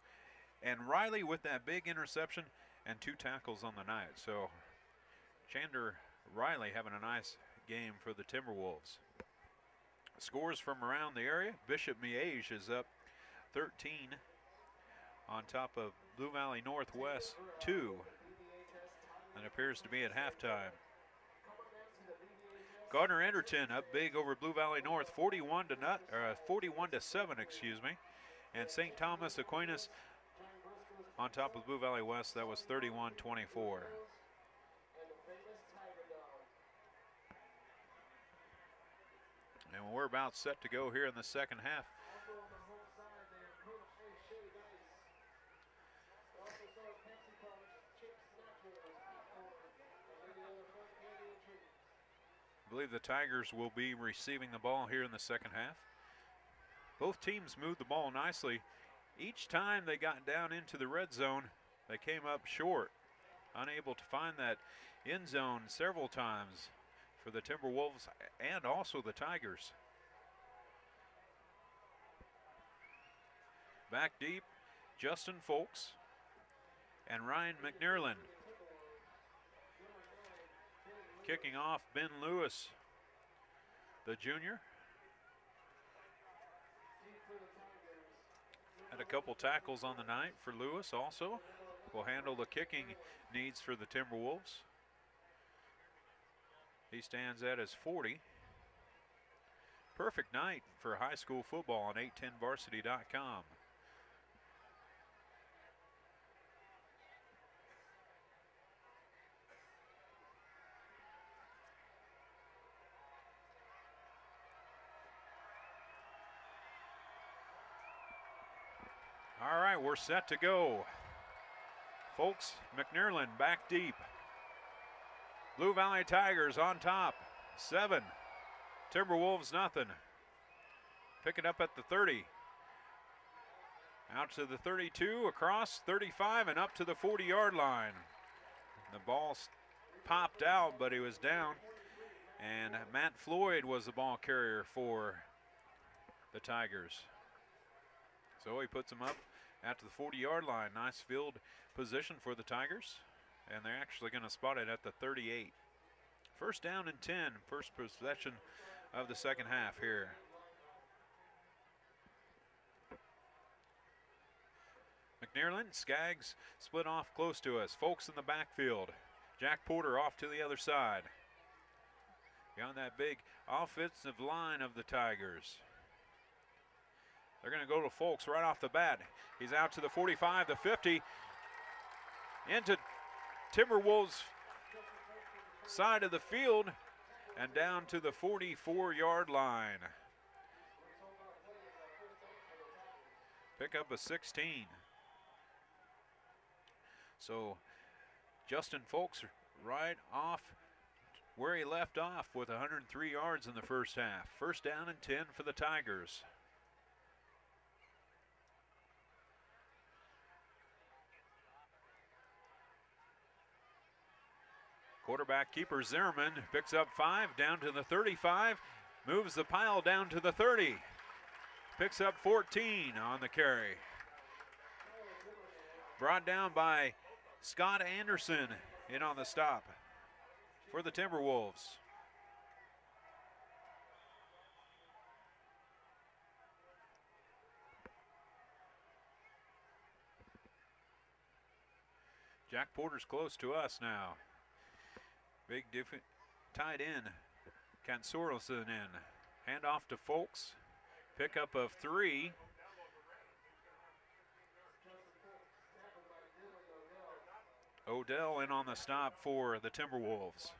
And Riley with that big interception and 2 tackles on the night. So Chandler Riley having a nice game for the Timberwolves. Scores from around the area. Bishop Miege is up 13 on top of Blue Valley Northwest 2. And appears to be at halftime. Gardner Enderton up big over Blue Valley North, 41-7, excuse me. And St. Thomas Aquinas on top of Blue Valley West, that was 31-24. And we're about set to go here in the second half. I believe the Tigers will be receiving the ball here in the second half. Both teams moved the ball nicely. Each time they got down into the red zone, they came up short, unable to find that end zone several times for the Timberwolves and also the Tigers. Back deep, Justin Folks and Ryan McNearland. Kicking off, Ben Lewis, the junior. Had a couple tackles on the night for Lewis also. Will handle the kicking needs for the Timberwolves. He stands at his 40. Perfect night for high school football on 810varsity.com. All right, we're set to go. Folks, McNearland back deep. Blue Valley Tigers on top, 7. Timberwolves nothing. Pick it up at the 30. Out to the 32, across 35, and up to the 40-yard line. The ball popped out, but he was down. And Matt Floyd was the ball carrier for the Tigers. So he puts him up at the 40-yard line. Nice field position for the Tigers. And they're actually going to spot it at the 38. First down and 10, first possession of the second half here. McNearland, Skaggs split off close to us. Folks in the backfield. Jack Porter off to the other side. Beyond that big offensive line of the Tigers. They're going to go to Folks right off the bat. He's out to the 45, the 50, into Timberwolves side of the field, and down to the 44-yard line. Pick up a 16. So Justin Folks right off where he left off with 103 yards in the first half. First down and 10 for the Tigers. Quarterback keeper Zimmerman picks up 5 down to the 35, moves the pile down to the 30, picks up 14 on the carry. Brought down by Scott Anderson in on the stop for the Timberwolves. Jack Porter's close to us now. Big tight end, Kansorelson in. Hand off to Folks. Pickup of 3. Odell in on the stop for the Timberwolves.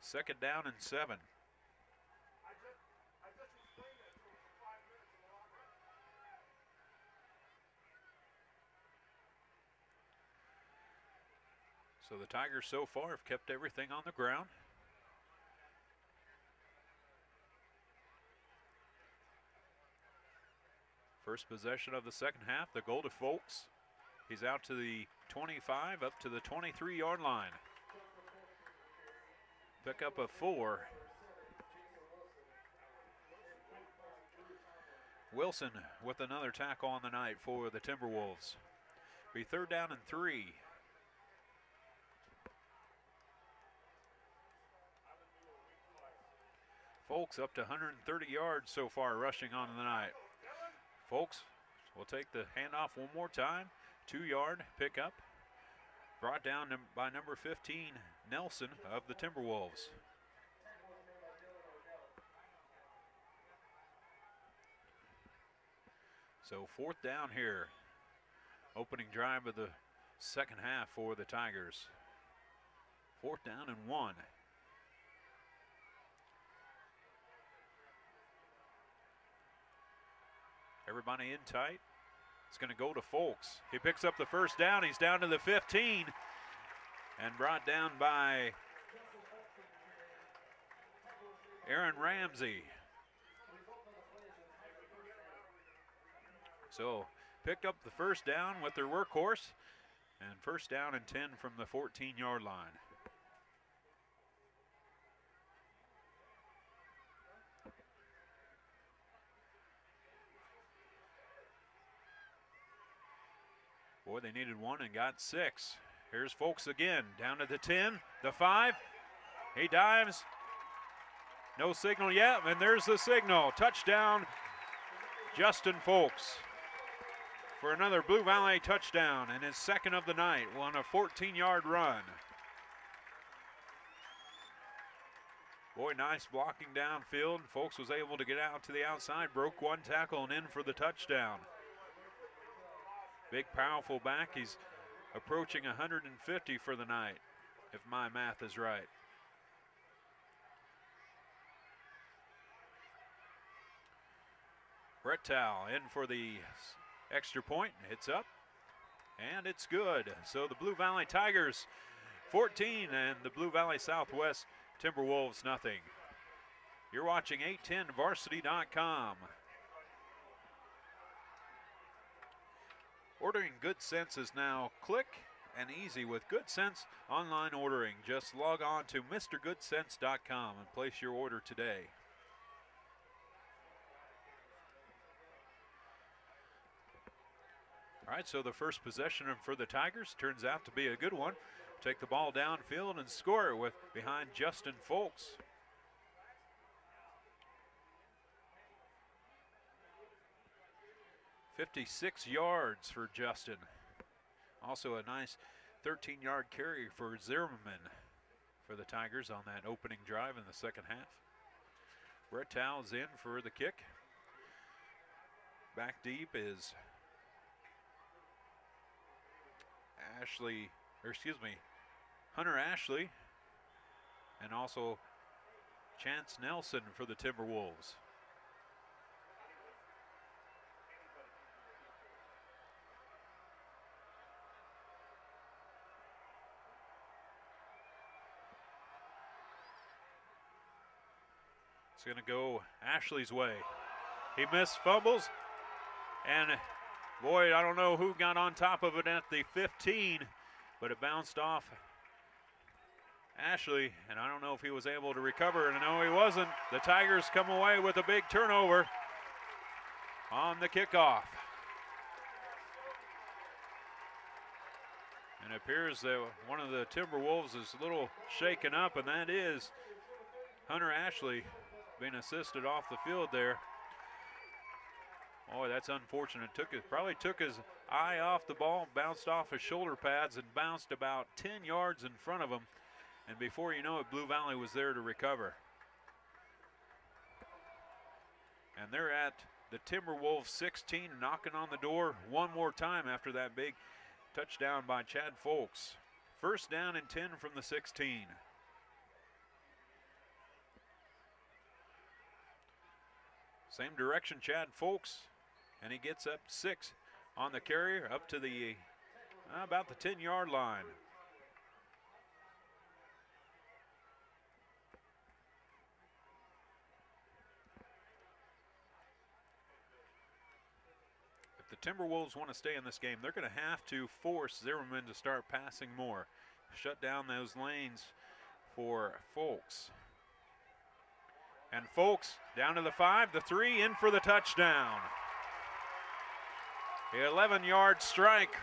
Second down and 7. So the Tigers so far have kept everything on the ground. First possession of the second half, the goal to Folks. He's out to the 25, up to the 23-yard line. Pickup of 4. Wilson with another tackle on the night for the Timberwolves. Be third down and 3. Folks up to 130 yards so far rushing on the night. Folks will take the handoff one more time. 2-yard pickup. Brought down by number 15, Nelson of the Timberwolves. So fourth down here. Opening drive of the second half for the Tigers. Fourth down and 1. Everybody in tight. It's going to go to Folks. He picks up the first down. He's down to the 15 and brought down by Aaron Ramsey. So picked up the first down with their workhorse, and first down and 10 from the 14-yard line. Boy, they needed 1 and got 6. Here's Folks again, down to the 10, the 5. He dives. No signal yet, and there's the signal. Touchdown, Justin Folks, for another Blue Valley touchdown and his second of the night on a 14-yard run. Boy, nice blocking downfield. Folks was able to get out to the outside, broke one tackle and in for the touchdown. Big, powerful back. He's approaching 150 for the night, if my math is right. Brett Towle in for the extra point. Hits up, and it's good. So the Blue Valley Tigers 14 and the Blue Valley Southwest Timberwolves nothing. You're watching 810varsity.com. Ordering Good Sense is now quick and easy with Good Sense online ordering. Just log on to MrGoodSense.com and place your order today. All right, so the first possession for the Tigers turns out to be a good one. Take the ball downfield and score it with behind Justin Folks. "56 yards for Justin. Also a nice 13-yard carry for Zimmerman for the Tigers on that opening drive in the second half. Brett Towle's in for the kick. Back deep is Hunter Ashley, and also Chance Nelson for the Timberwolves. It's going to go Ashley's way. He missed fumbles, and boy, I don't know who got on top of it at the 15, but it bounced off Ashley, and I don't know if he was able to recover, and no, he wasn't. The Tigers come away with a big turnover on the kickoff. And it appears that one of the Timberwolves is a little shaken up, and that is Hunter Ashley being assisted off the field there. Boy, that's unfortunate. Probably took his eye off the ball, bounced off his shoulder pads, and bounced about 10 yards in front of him. And before you know it, Blue Valley was there to recover. And they're at the Timberwolves 16, knocking on the door one more time after that big touchdown by Chad Folks. First down and 10 from the 16. Same direction, Chad Folks, and he gets up 6 on the carrier, up to the about the 10-yard line. If the Timberwolves want to stay in this game, they're going to have to force Zimmerman to start passing more, shut down those lanes for Folks. And Folks down to the 5, the 3, in for the touchdown. The 11-yard strike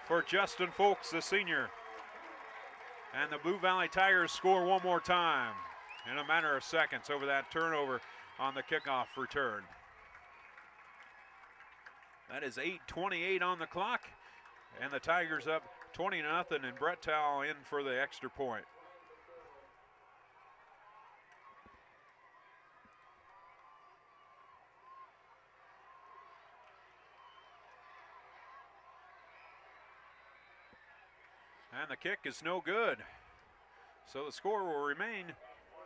for Justin Folks, the senior. And the Blue Valley Tigers score one more time in a matter of seconds over that turnover on the kickoff return. That is 8:28 on the clock, and the Tigers up 20-0, and Brett Towle in for the extra point. And the kick is no good. So the score will remain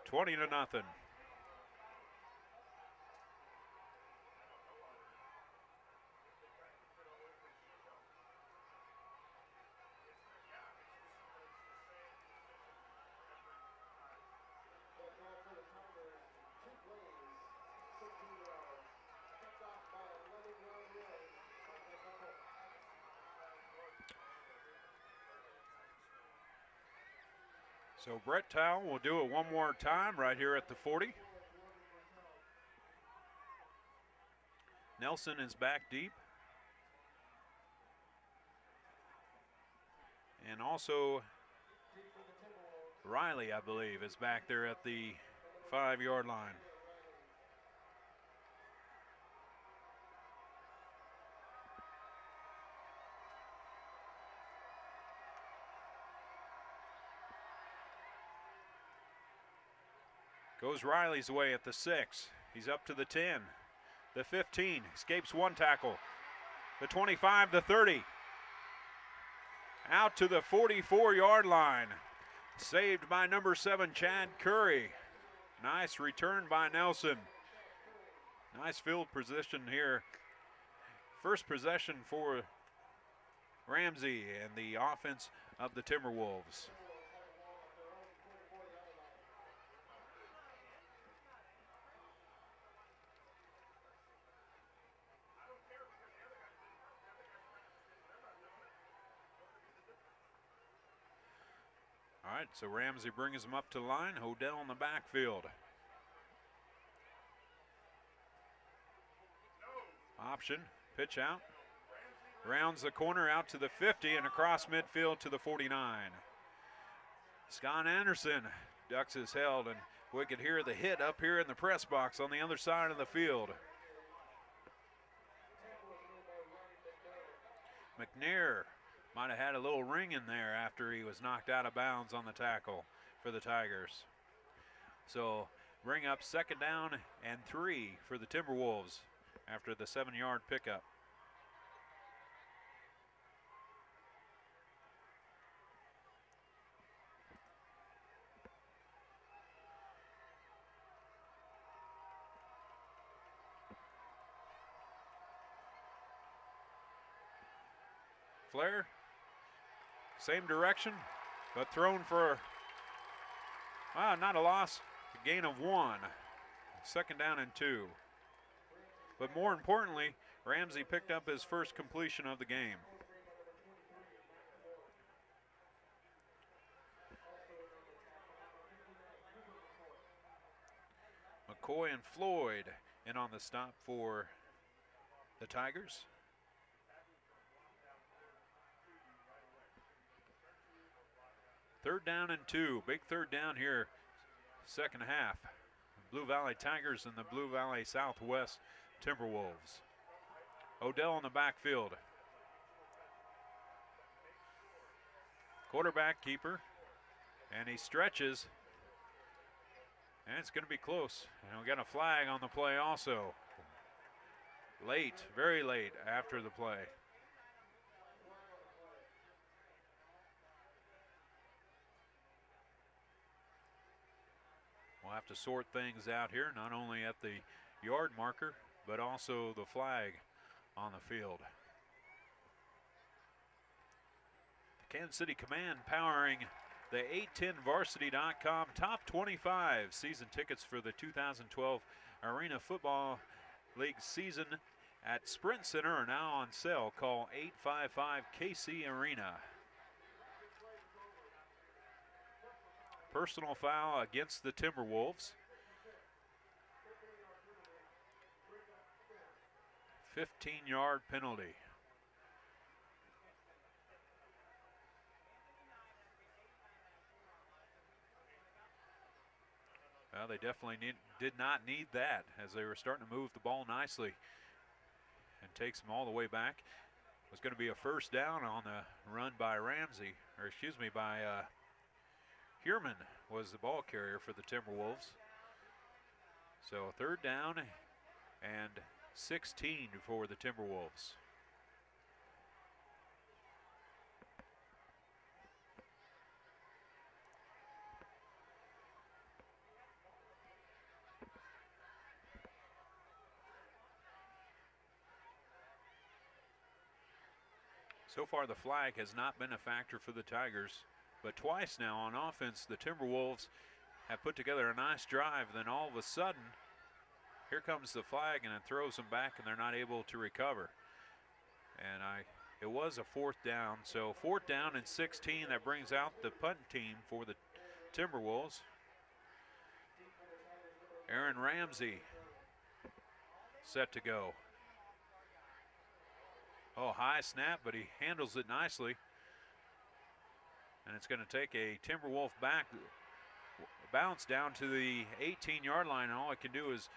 20-0. So Brett Towle will do it one more time right here at the 40. Nelson is back deep. And also Riley, I believe, is back there at the 5-yard line. Goes Riley's way at the 6. He's up to the 10. The 15. Escapes one tackle. The 25, the 30. Out to the 44-yard line. Saved by number 7, Chad Curry. Nice return by Nelson. Nice field position here. First possession for Ramsey and the offense of the Timberwolves. All right, so Ramsey brings him up to the line. Odell in the backfield. Option, pitch out. Rounds the corner out to the 50 and across midfield to the 49. Scott Anderson ducks his head, and we could hear the hit up here in the press box on the other side of the field. McNair might have had a little ring in there after he was knocked out of bounds on the tackle for the Tigers. So bring up 2nd down and 3 for the Timberwolves after the 7-yard pickup. Flair, same direction, but thrown for, not a loss, a gain of 1. 2nd down and 2. But more importantly, Ramsey picked up his first completion of the game. McCoy and Floyd in on the stop for the Tigers. Third down and 2, big 3rd down here, 2nd half. Blue Valley Tigers and the Blue Valley Southwest Timberwolves. Odell in the backfield. Quarterback keeper, and he stretches, and it's going to be close. And we got a flag on the play also. Late, very late after the play. We'll have to sort things out here, not only at the yard marker, but also the flag on the field. The Kansas City Command powering the 810varsity.com top 25 season tickets for the 2012 Arena Football League season at Sprint Center are now on sale. Call 855-KC Arena. Personal foul against the Timberwolves. 15-yard penalty. Well, they definitely did not need that as they were starting to move the ball nicely and takes them all the way back. It was going to be a 1st down on the run by Ramsey, or excuse me, by Heuerman was the ball carrier for the Timberwolves. So 3rd down and 16 for the Timberwolves. So far the flag has not been a factor for the Tigers, but twice now on offense the Timberwolves have put together a nice drive, then all of a sudden here comes the flag and it throws them back and they're not able to recover. And it was a 4th down, so 4th down and 16, that brings out the punt team for the Timberwolves. Aaron Ramsey set to go. Oh, high snap, but he handles it nicely. And it's going to take a Timberwolf back bounce down to the 18-yard line, and all it can do is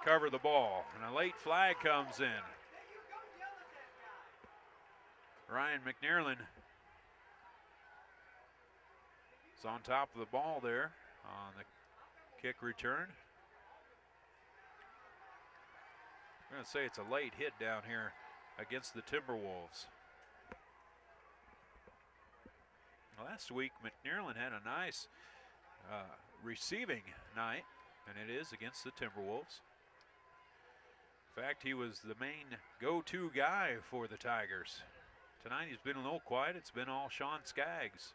cover the ball. And a late flag comes in. Ryan McNairland is on top of the ball there on the Kick return. I'm going to say it's a late hit down here against the Timberwolves. Last week, McNearland had a nice receiving night, and it is against the Timberwolves. In fact, he was the main go-to guy for the Tigers. Tonight he's been a little quiet. It's been all Sean Skaggs.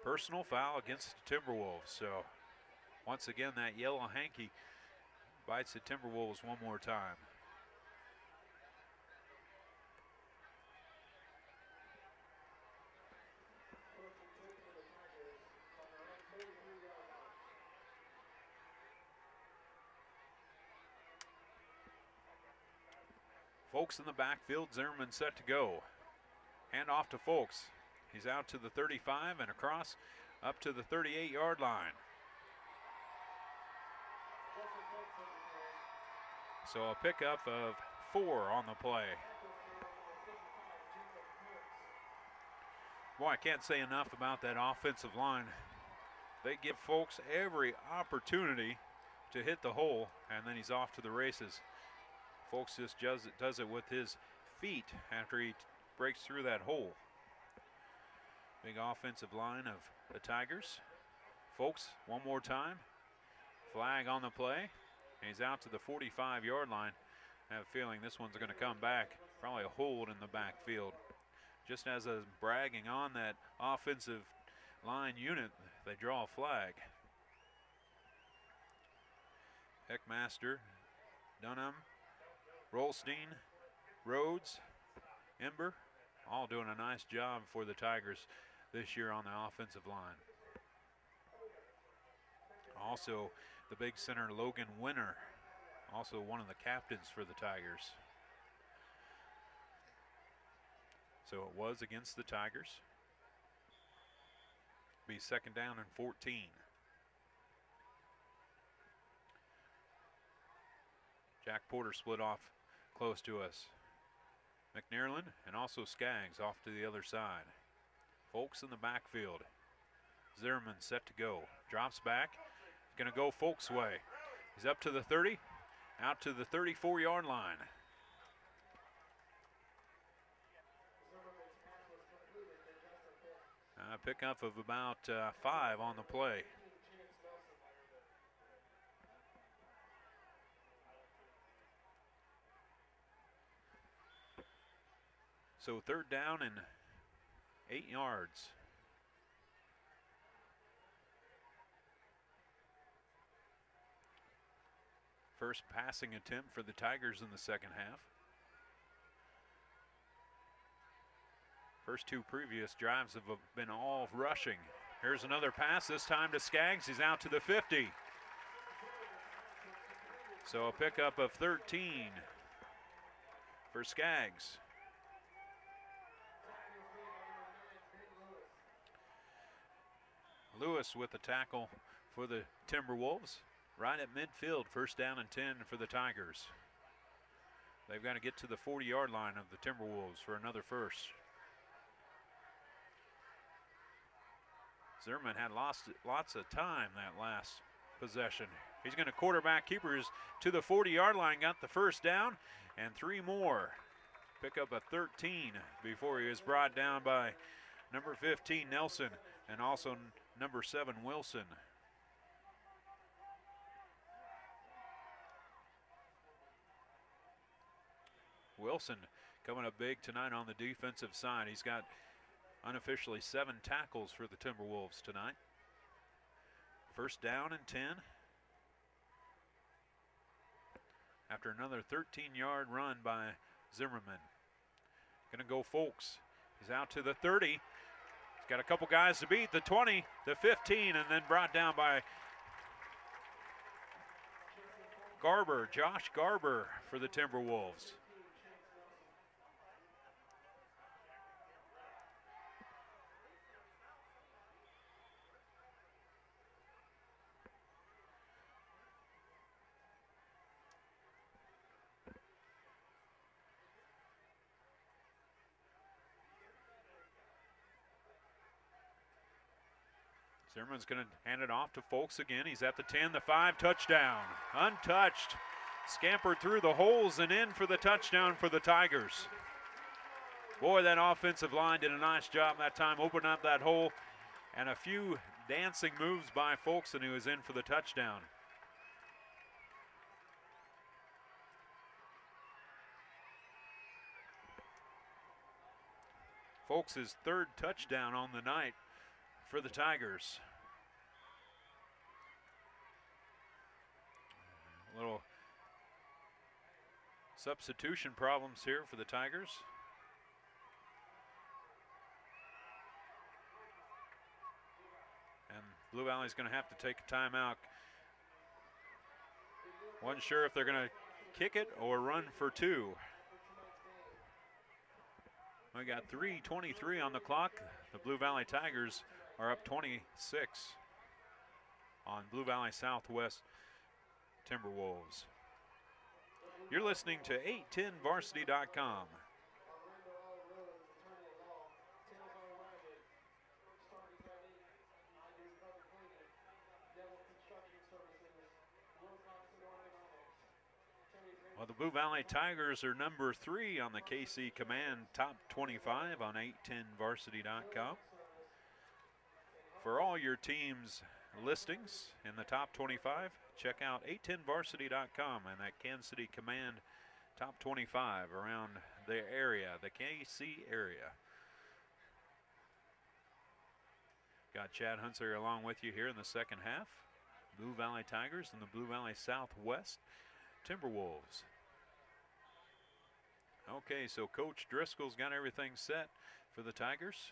Personal foul against the Timberwolves. So once again, that yellow hanky bites the Timberwolves one more time. Folks in the backfield, Zimmerman set to go. Hand off to Folks. He's out to the 35 and across up to the 38-yard line. So a pickup of 4 on the play. Boy, I can't say enough about that offensive line. They give Folks every opportunity to hit the hole, and then he's off to the races. Folks just does it with his feet after he breaks through that hole. Big offensive line of the Tigers. Folks, one more time. Flag on the play. And he's out to the 45-yard line. I have a feeling this one's going to come back. Probably a hold in the backfield. Just as a bragging on that offensive line unit, they draw a flag. Heckmaster, Dunham, Rolstein, Rhodes, Ember, all doing a nice job for the Tigers this year on the offensive line. Also, the big center, Logan Winter, also one of the captains for the Tigers. So it was against the Tigers. Be second down and 14. Jack Porter split off close to us. McNearland and also Skaggs off to the other side. Folks in the backfield. Zimmerman set to go. Drops back. Going to go Folks' way. He's up to the 30, out to the 34-yard line. Pickup of about 5 on the play. So third down and 8 yards. First passing attempt for the Tigers in the second half. First 2 previous drives have been all rushing. Here's another pass, this time to Skaggs. He's out to the 50. So a pickup of 13 for Skaggs. Lewis with the tackle for the Timberwolves. Right at midfield, first down and 10 for the Tigers. They've got to get to the 40-yard line of the Timberwolves for another first. Zimmerman had lots of time that last possession. He's going to quarterback keepers to the 40-yard line, got the first down, and 3 more. Pick up a 13 before he was brought down by number 15, Nelson, and also number 7, Wilson. Wilson coming up big tonight on the defensive side. He's got unofficially 7 tackles for the Timberwolves tonight. First down and 10. After another 13-yard run by Zimmerman. Gonna go Folks. He's out to the 30. He's got a couple guys to beat, the 20, the 15, and then brought down by Garber, Josh Garber for the Timberwolves. Zimmerman's going to hand it off to Folks again. He's at the 10, the 5, touchdown. Untouched. Scampered through the holes and in for the touchdown for the Tigers. Boy, that offensive line did a nice job that time, opening up that hole, and a few dancing moves by Folkson, who was in for the touchdown. Folks' third touchdown on the night for the Tigers. A little substitution problems here for the Tigers. And Blue Valley's going to have to take a timeout. Wasn't sure if they're going to kick it or run for 2. We got 3:23 on the clock. The Blue Valley Tigers are up 26 on Blue Valley Southwest Timberwolves. You're listening to 810varsity.com. Well, the Blue Valley Tigers are number 3 on the KC Command Top 25 on 810varsity.com. For all your team's listings in the Top 25, check out 810varsity.com and that Kansas City Command Top 25 around the area, the KC area. Got Chad Hunter along with you here in the second half. Blue Valley Tigers and the Blue Valley Southwest Timberwolves. Okay, so Coach Driscoll's got everything set for the Tigers.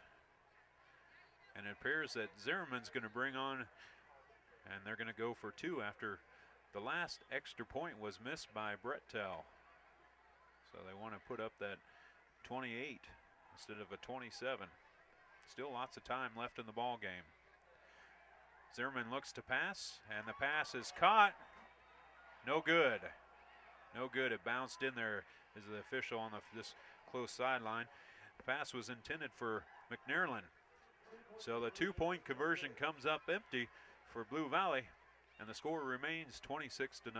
And it appears that Zimmerman's going to bring on, and they're going to go for 2 after the last extra point was missed by Brettel. So they want to put up that 28 instead of a 27. Still lots of time left in the ball game. Zimmerman looks to pass, and the pass is caught. No good. No good. It bounced in there as the official on this close sideline. The pass was intended for McNairland. So the 2-point conversion comes up empty for Blue Valley, and the score remains 26-0.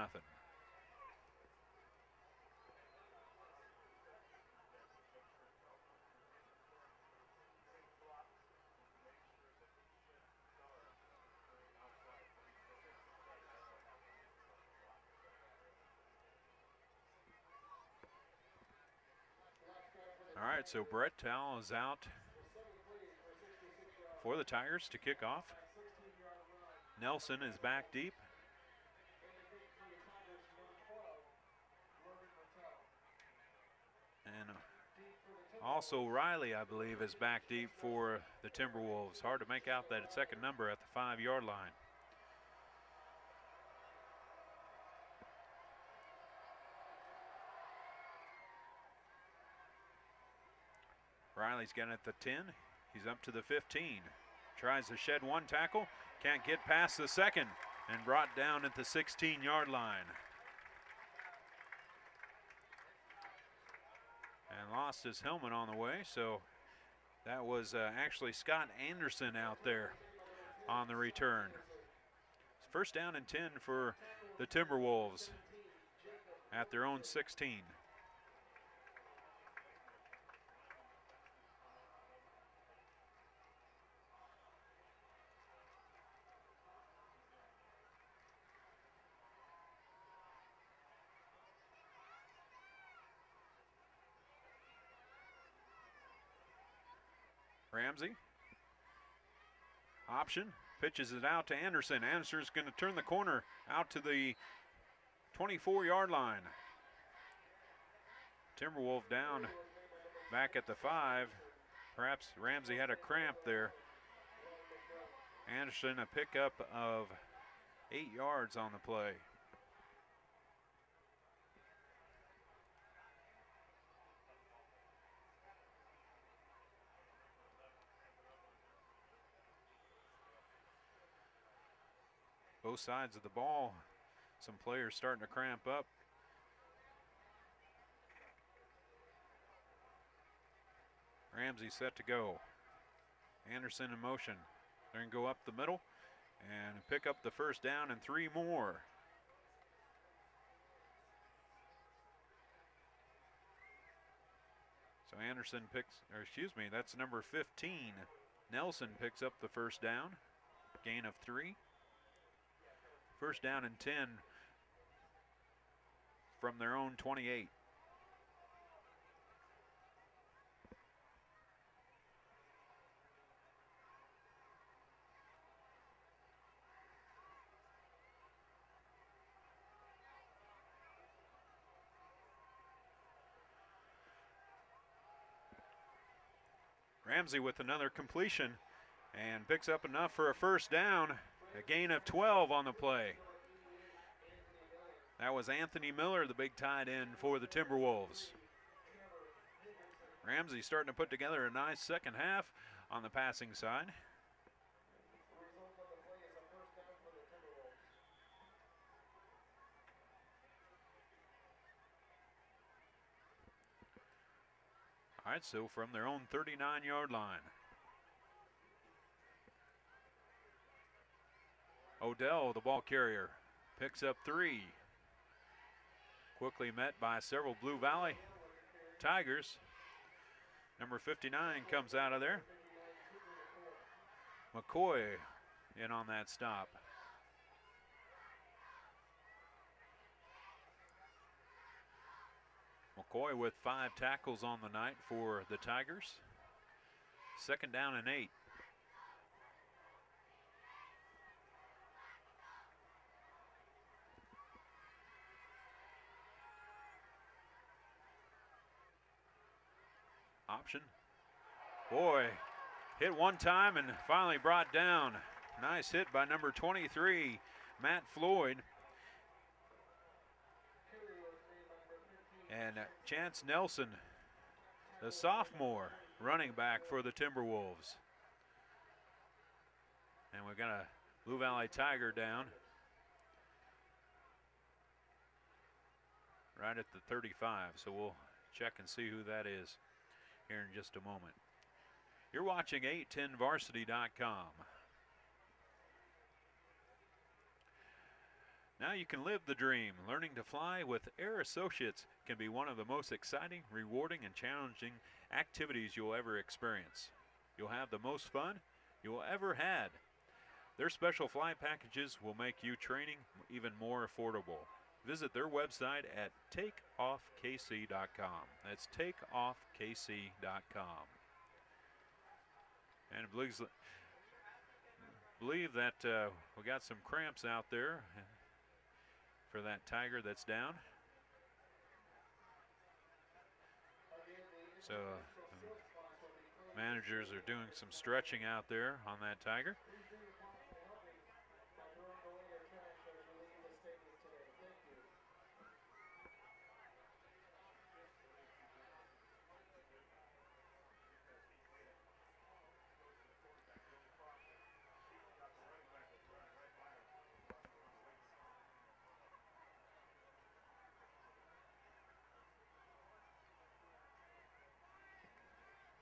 All right, so Brettel is out for the Tigers to kick off. Nelson is back deep. And also Riley, I believe, is back deep for the Timberwolves. Hard to make out that second number at the 5-yard line. Riley's got it at the 10. He's up to the 15. Tries to shed one tackle. Can't get past the second. And brought down at the 16-yard line. And lost his helmet on the way. So that was actually Scott Anderson out there on the return. First down and 10 for the Timberwolves at their own 16. Ramsey, option, pitches it out to Anderson. Anderson's going to turn the corner out to the 24-yard line. Timberwolf down back at the 5. Perhaps Ramsey had a cramp there. Anderson a pickup of 8 yards on the play. Both sides of the ball, some players starting to cramp up. Ramsey set to go. Anderson in motion. They're going to go up the middle. and pick up the first down and 3 more. So Anderson that's number 15. Nelson picks up the first down, gain of 3. First down and 10 from their own 28. Ramsey with another completion and picks up enough for a first down. A gain of 12 on the play. That was Anthony Miller, the big tight end for the Timberwolves. Ramsey starting to put together a nice second half on the passing side. All right, so from their own 39-yard line. Odell, the ball carrier, picks up 3. Quickly met by several Blue Valley Tigers. Number 59 comes out of there. McCoy in on that stop. McCoy with 5 tackles on the night for the Tigers. Second down and 8. Option. Boy, hit one time and finally brought down. Nice hit by number 23, Matt Floyd. And Chance Nelson, the sophomore running back for the Timberwolves. And we've got a Blue Valley Tiger down right at the 35. So we'll check and see who that is here in just a moment. You're watching 810varsity.com. Now you can live the dream. Learning to fly with Air Associates can be one of the most exciting, rewarding, and challenging activities you'll ever experience. You'll have the most fun you'll ever had. Their special flight packages will make you training even more affordable. Visit their website at takeoffkc.com. That's takeoffkc.com. And believe that we got some cramps out there for that Tiger that's down. So managers are doing some stretching out there on that Tiger.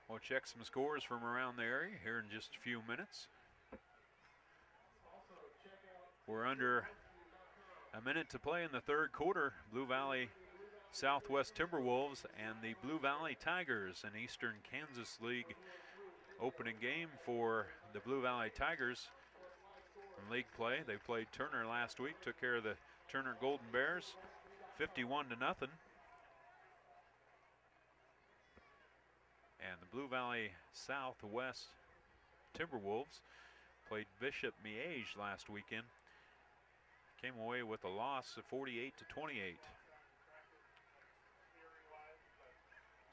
We'll check some scores from around the area here in just a few minutes. We're under a minute to play in the third quarter. Blue Valley Southwest Timberwolves and the Blue Valley Tigers, an Eastern Kansas League opening game for the Blue Valley Tigers in league play. They played Turner last week, took care of the Turner Golden Bears 51-0. And the Blue Valley Southwest Timberwolves played Bishop Miege last weekend. Came away with a loss of 48-28.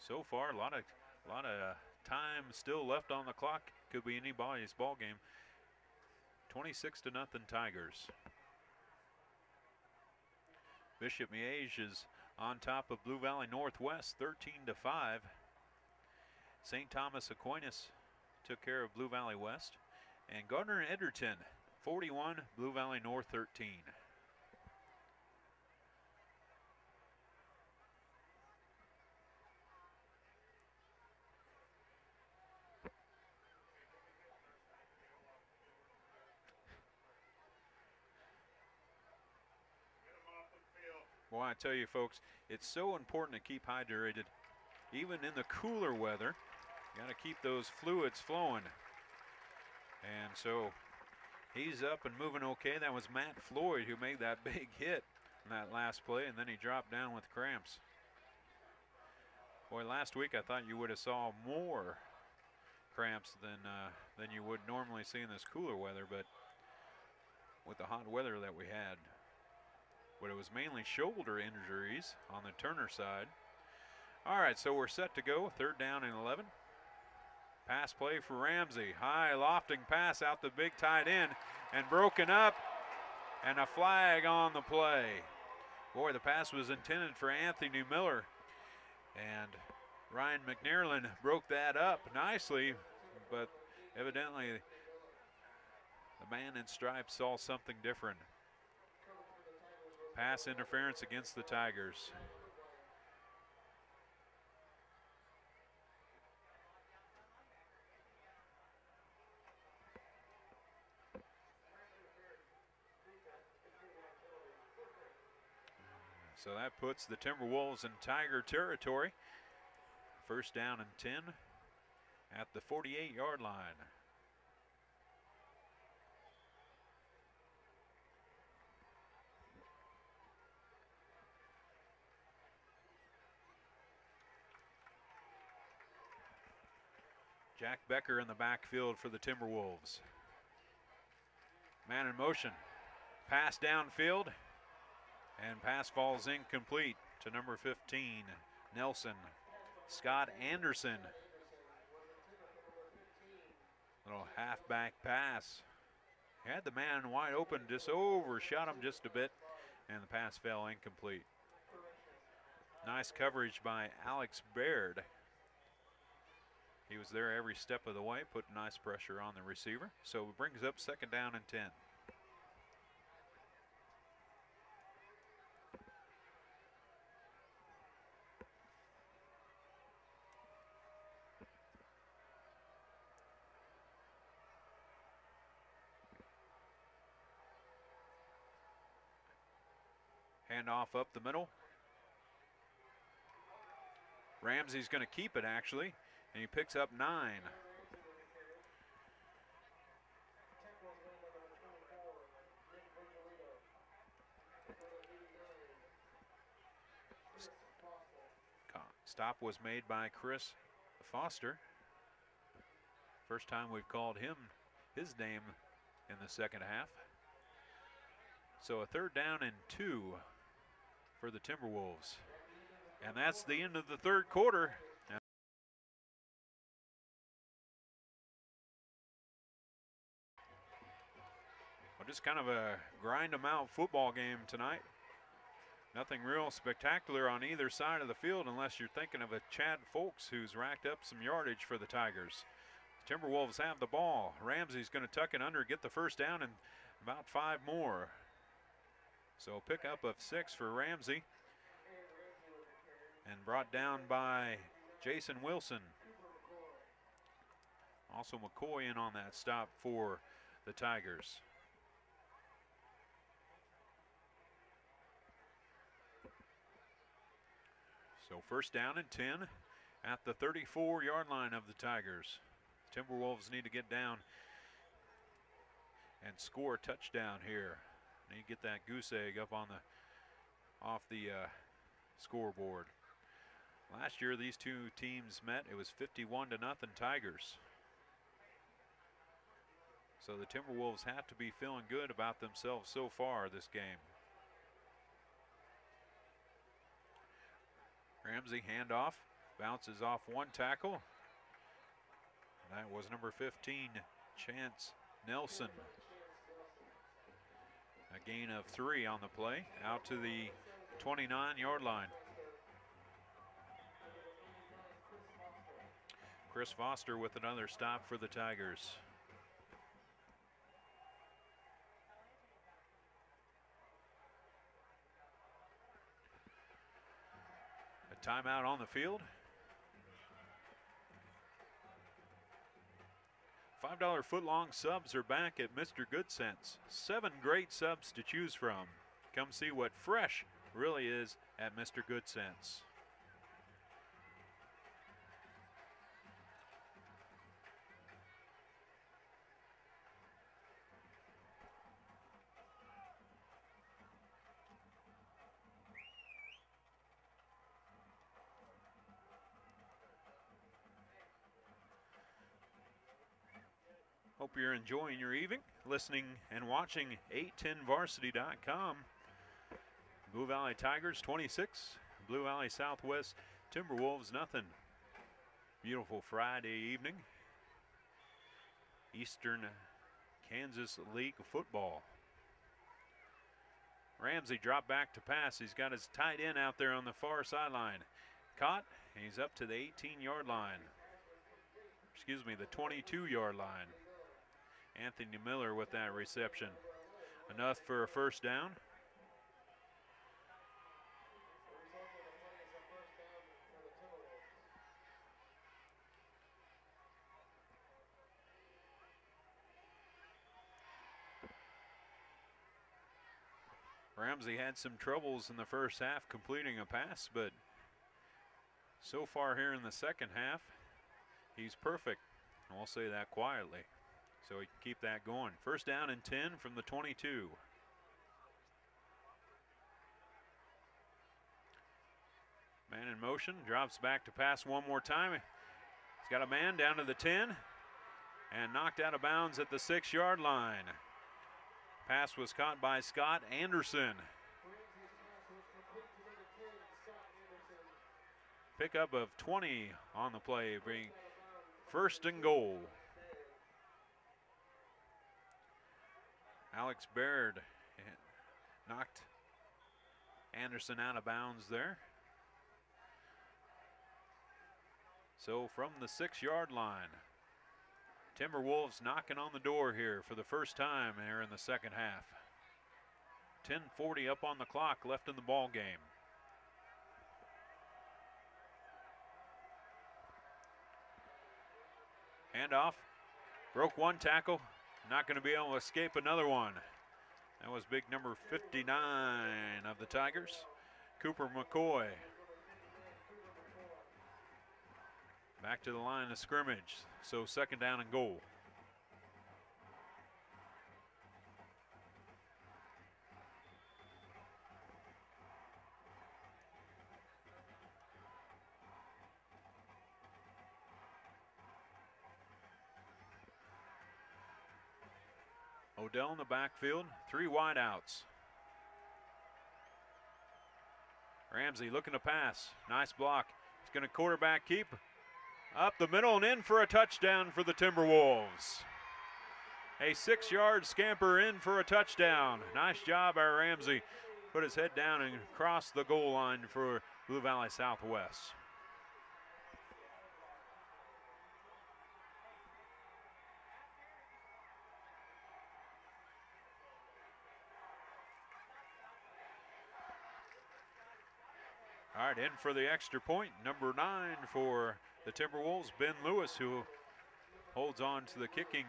So far, a lot of time still left on the clock. Could be anybody's ball game. 26-0 Tigers. Bishop Miege is on top of Blue Valley Northwest, 13-5. St. Thomas Aquinas took care of Blue Valley West. And Gardner and Edgerton, 41, Blue Valley North 13. Well, I tell you, folks, it's so important to keep hydrated, even in the cooler weather. You got to keep those fluids flowing. And so he's up and moving okay. That was Matt Floyd who made that big hit in that last play, and then he dropped down with cramps. Boy, last week I thought you would have saw more cramps than you would normally see in this cooler weather, but with the hot weather that we had. But it was mainly shoulder injuries on the Turner side. All right, so we're set to go. 3rd down and 11. Pass play for Ramsey. High lofting pass out the big tight end and broken up, and a flag on the play. Boy, the pass was intended for Anthony Miller, and Ryan McNearland broke that up nicely, but evidently the man in stripes saw something different. Pass interference against the Tigers. So that puts the Timberwolves in Tiger territory. 1st down and 10 at the 48-yard line. Jack Becker in the backfield for the Timberwolves. Man in motion. Pass downfield. And pass falls incomplete to number 15, Nelson. Scott Anderson. Little halfback pass. Had the man wide open, just overshot him just a bit, and the pass fell incomplete. Nice coverage by Alex Baird. He was there every step of the way, put nice pressure on the receiver. So it brings up 2nd down and 10. Handoff up the middle. Ramsey's going to keep it, actually, and he picks up 9. Stop was made by Chris Foster. First time we've called his name in the 2nd half. So a 3rd down and 2 for the Timberwolves. And that's the end of the 3rd quarter. Well, just kind of a grind them out football game tonight. Nothing real spectacular on either side of the field unless you're thinking of a Chad Folks who's racked up some yardage for the Tigers. The Timberwolves have the ball. Ramsey's going to tuck it under, get the 1st down, and about 5 more. So a pickup of 6 for Ramsey, and brought down by Jason Wilson. Also McCoy in on that stop for the Tigers. So 1st down and 10 at the 34-yard line of the Tigers. Timberwolves need to get down and score a touchdown here. Need to get that goose egg up on off the scoreboard. Last year these two teams met. It was 51-0 Tigers. So the Timberwolves have to be feeling good about themselves so far this game. Ramsey handoff, bounces off 1 tackle. That was number 15, Chance Nelson. A gain of 3 on the play, out to the 29-yard line. Chris Foster with another stop for the Tigers. A timeout on the field. $5 foot-long subs are back at Mr. Good Sense. 7 great subs to choose from. Come see what fresh really is at Mr. Good Sense. Hope you're enjoying your evening, listening and watching 810varsity.com. Blue Valley Tigers 26, Blue Valley Southwest Timberwolves nothing. Beautiful Friday evening. Eastern Kansas League football. Ramsey dropped back to pass. He's got his tight end out there on the far sideline. Caught, and he's up to the 18-yard line. Excuse me, the 22-yard line. Anthony Miller with that reception. Enough for a first down. Ramsey had some troubles in the first half completing a pass, but so far here in the second half, he's perfect. And we'll say that quietly, so he can keep that going. First down and 10 from the 22. Man in motion, drops back to pass one more time. He's got a man down to the 10 and knocked out of bounds at the 6-yard line. Pass was caught by Scott Anderson. Pickup of 20 on the play, bring first and goal. Alex Baird knocked Anderson out of bounds there. So from the 6-yard line, Timberwolves knocking on the door here for the first time here in the second half. 10:40 up on the clock left in the ball game. Handoff, broke one tackle, not going to be able to escape another one. That was big number 59 of the Tigers, Cooper McCoy. Back to the line of scrimmage, so second down and goal. Odell in the backfield, 3 wideouts. Ramsey looking to pass, nice block. He's going to quarterback keep. Up the middle and in for a touchdown for the Timberwolves. A 6-yard scamper in for a touchdown. Nice job by Ramsey. Put his head down and crossed the goal line for Blue Valley Southwest. All right, in for the extra point, number 9 for the Timberwolves, Ben Lewis, who holds on to the kicking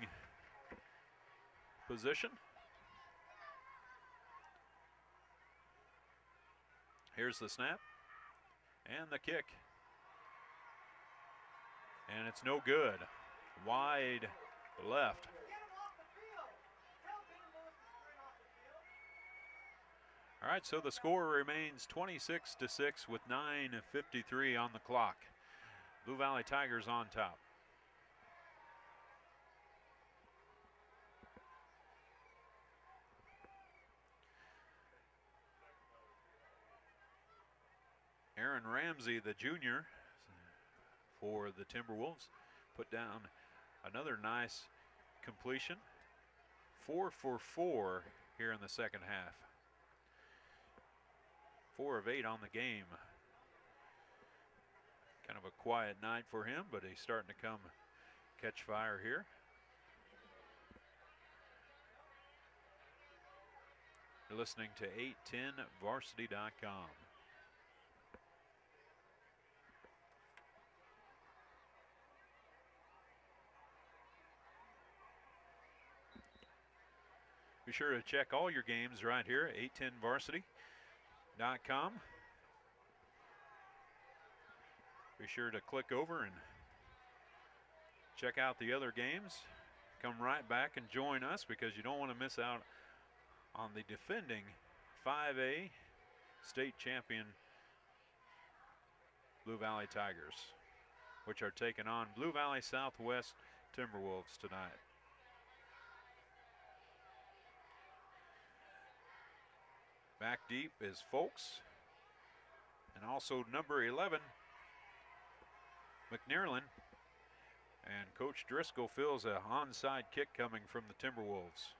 position. Here's the snap and the kick. And it's no good. Wide left. All right, so the score remains 26-6 with 9:53 on the clock. Blue Valley Tigers on top. Aaron Ramsey, the junior for the Timberwolves, put down another nice completion. 4 for 4 here in the second half. 4 of 8 on the game. Kind of a quiet night for him, but he's starting to come catch fire here. You're listening to 810varsity.com. Be sure to check all your games right here at 810 Varsity. Be sure to click over and check out the other games. Come right back and join us because you don't want to miss out on the defending 5A state champion Blue Valley Tigers, which are taking on Blue Valley Southwest Timberwolves tonight. Back deep is Folks, and also number 11, McNearland. And Coach Driscoll feels an onside kick coming from the Timberwolves.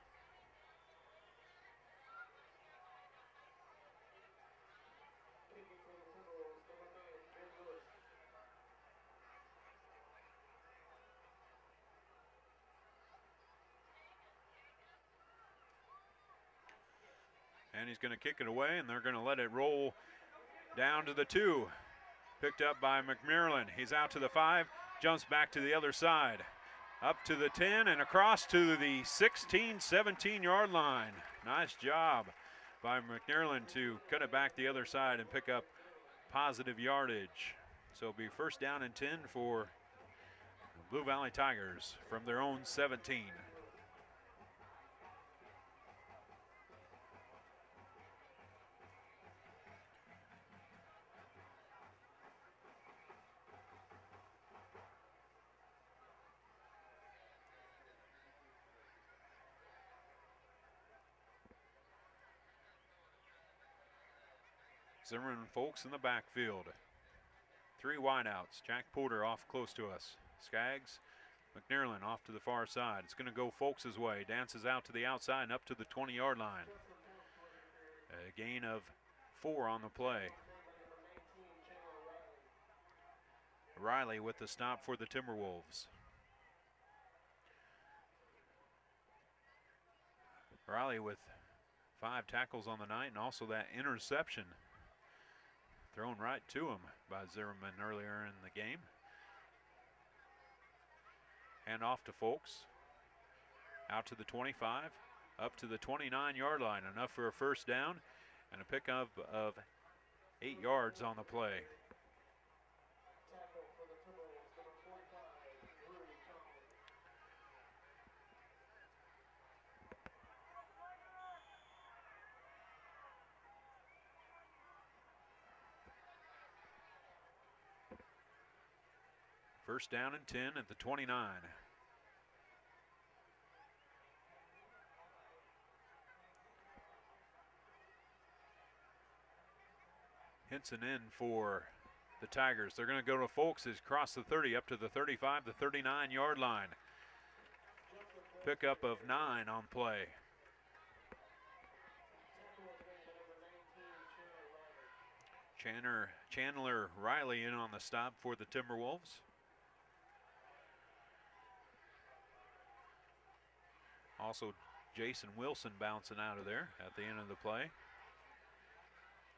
And he's going to kick it away, and they're going to let it roll down to the 2. Picked up by McMurlin. He's out to the 5, jumps back to the other side. Up to the 10 and across to the 16, 17-yard line. Nice job by McNearland to cut it back the other side and pick up positive yardage. So it'll be first down and 10 for Blue Valley Tigers from their own 17. Zimmerman and Folks in the backfield. 3 wideouts. Jack Porter off close to us. Skaggs, McNearland off to the far side. It's going to go Folks' way. Dances out to the outside and up to the 20-yard line. A gain of 4 on the play. Riley with the stop for the Timberwolves. Riley with 5 tackles on the night and also that interception thrown right to him by Zimmerman earlier in the game. Hand off to Folks. Out to the 25, up to the 29-yard line. Enough for a first down and a pickup of 8 yards on the play. First down and 10 at the 29. Henson in for the Tigers. They're going to go to Folks. He's crossed the 30 up to the 35, the 39-yard line. Pickup of 9 on play. Chandler Riley in on the stop for the Timberwolves. Also, Jason Wilson bouncing out of there at the end of the play.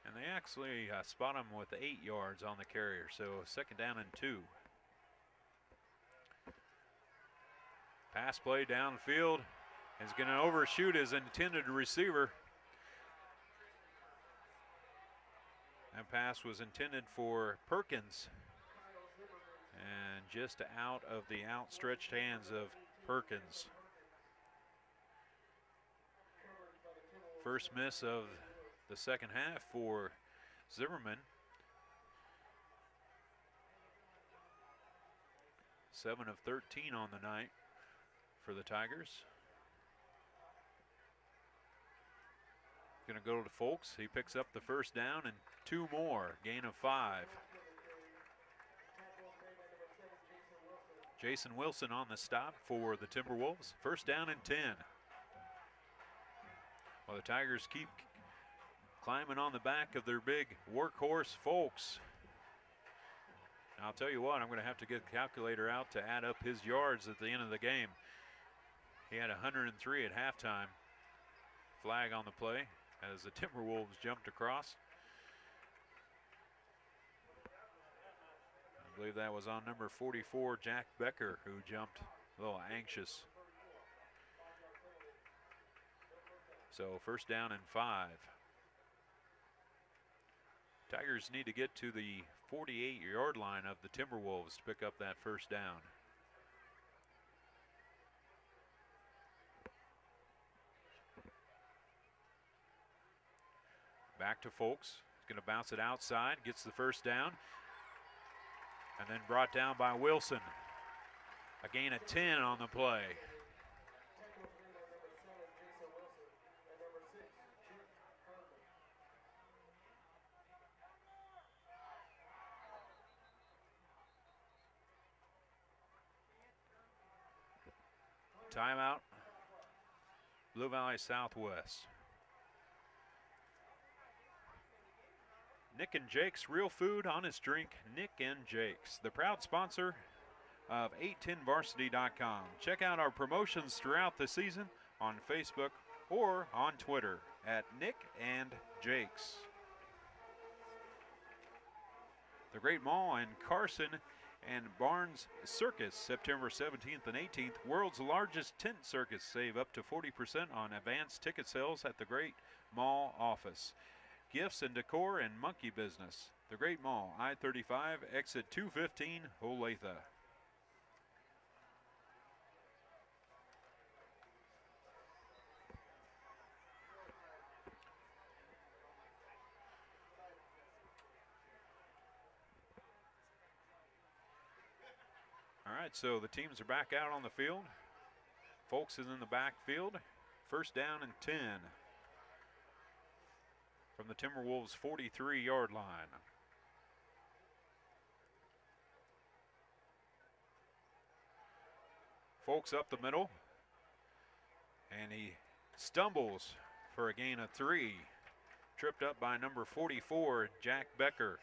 And they actually spot him with 8 yards on the carrier, so second down and 2. Pass play downfield is going to overshoot his intended receiver. That pass was intended for Perkins and just out of the outstretched hands of Perkins. First miss of the second half for Zimmerman. 7 of 13 on the night for the Tigers. Going to go to Folks. He picks up the first down and 2 more. Gain of 5. Jason Wilson on the stop for the Timberwolves. First down and 10. Well, the Tigers keep climbing on the back of their big workhorse, Folks. Now, I'll tell you what, I'm going to have to get the calculator out to add up his yards at the end of the game. He had 103 at halftime. Flag on the play as the Timberwolves jumped across. I believe that was on number 44, Jack Becker, who jumped a little anxious. So first down and 5. Tigers need to get to the 48-yard line of the Timberwolves to pick up that first down. Back to Folks. He's going to bounce it outside, gets the first down, and then brought down by Wilson. A gain of 10 on the play. Timeout, Blue Valley Southwest. Nick and Jake's Real Food, Honest Drink. Nick and Jake's, the proud sponsor of 810varsity.com. Check out our promotions throughout the season on Facebook or on Twitter at Nick and Jake's. The Great Mall in Carson and Barnes Circus, September 17th and 18th. World's largest tent circus. Save up to 40% on advanced ticket sales at the Great Mall office. Gifts and decor and monkey business. The Great Mall, I-35, exit 215, Olathe. All right, so the teams are back out on the field. Folks is in the backfield. First down and 10 from the Timberwolves' 43-yard line. Folks up the middle, and he stumbles for a gain of 3. Tripped up by number 44, Jack Becker.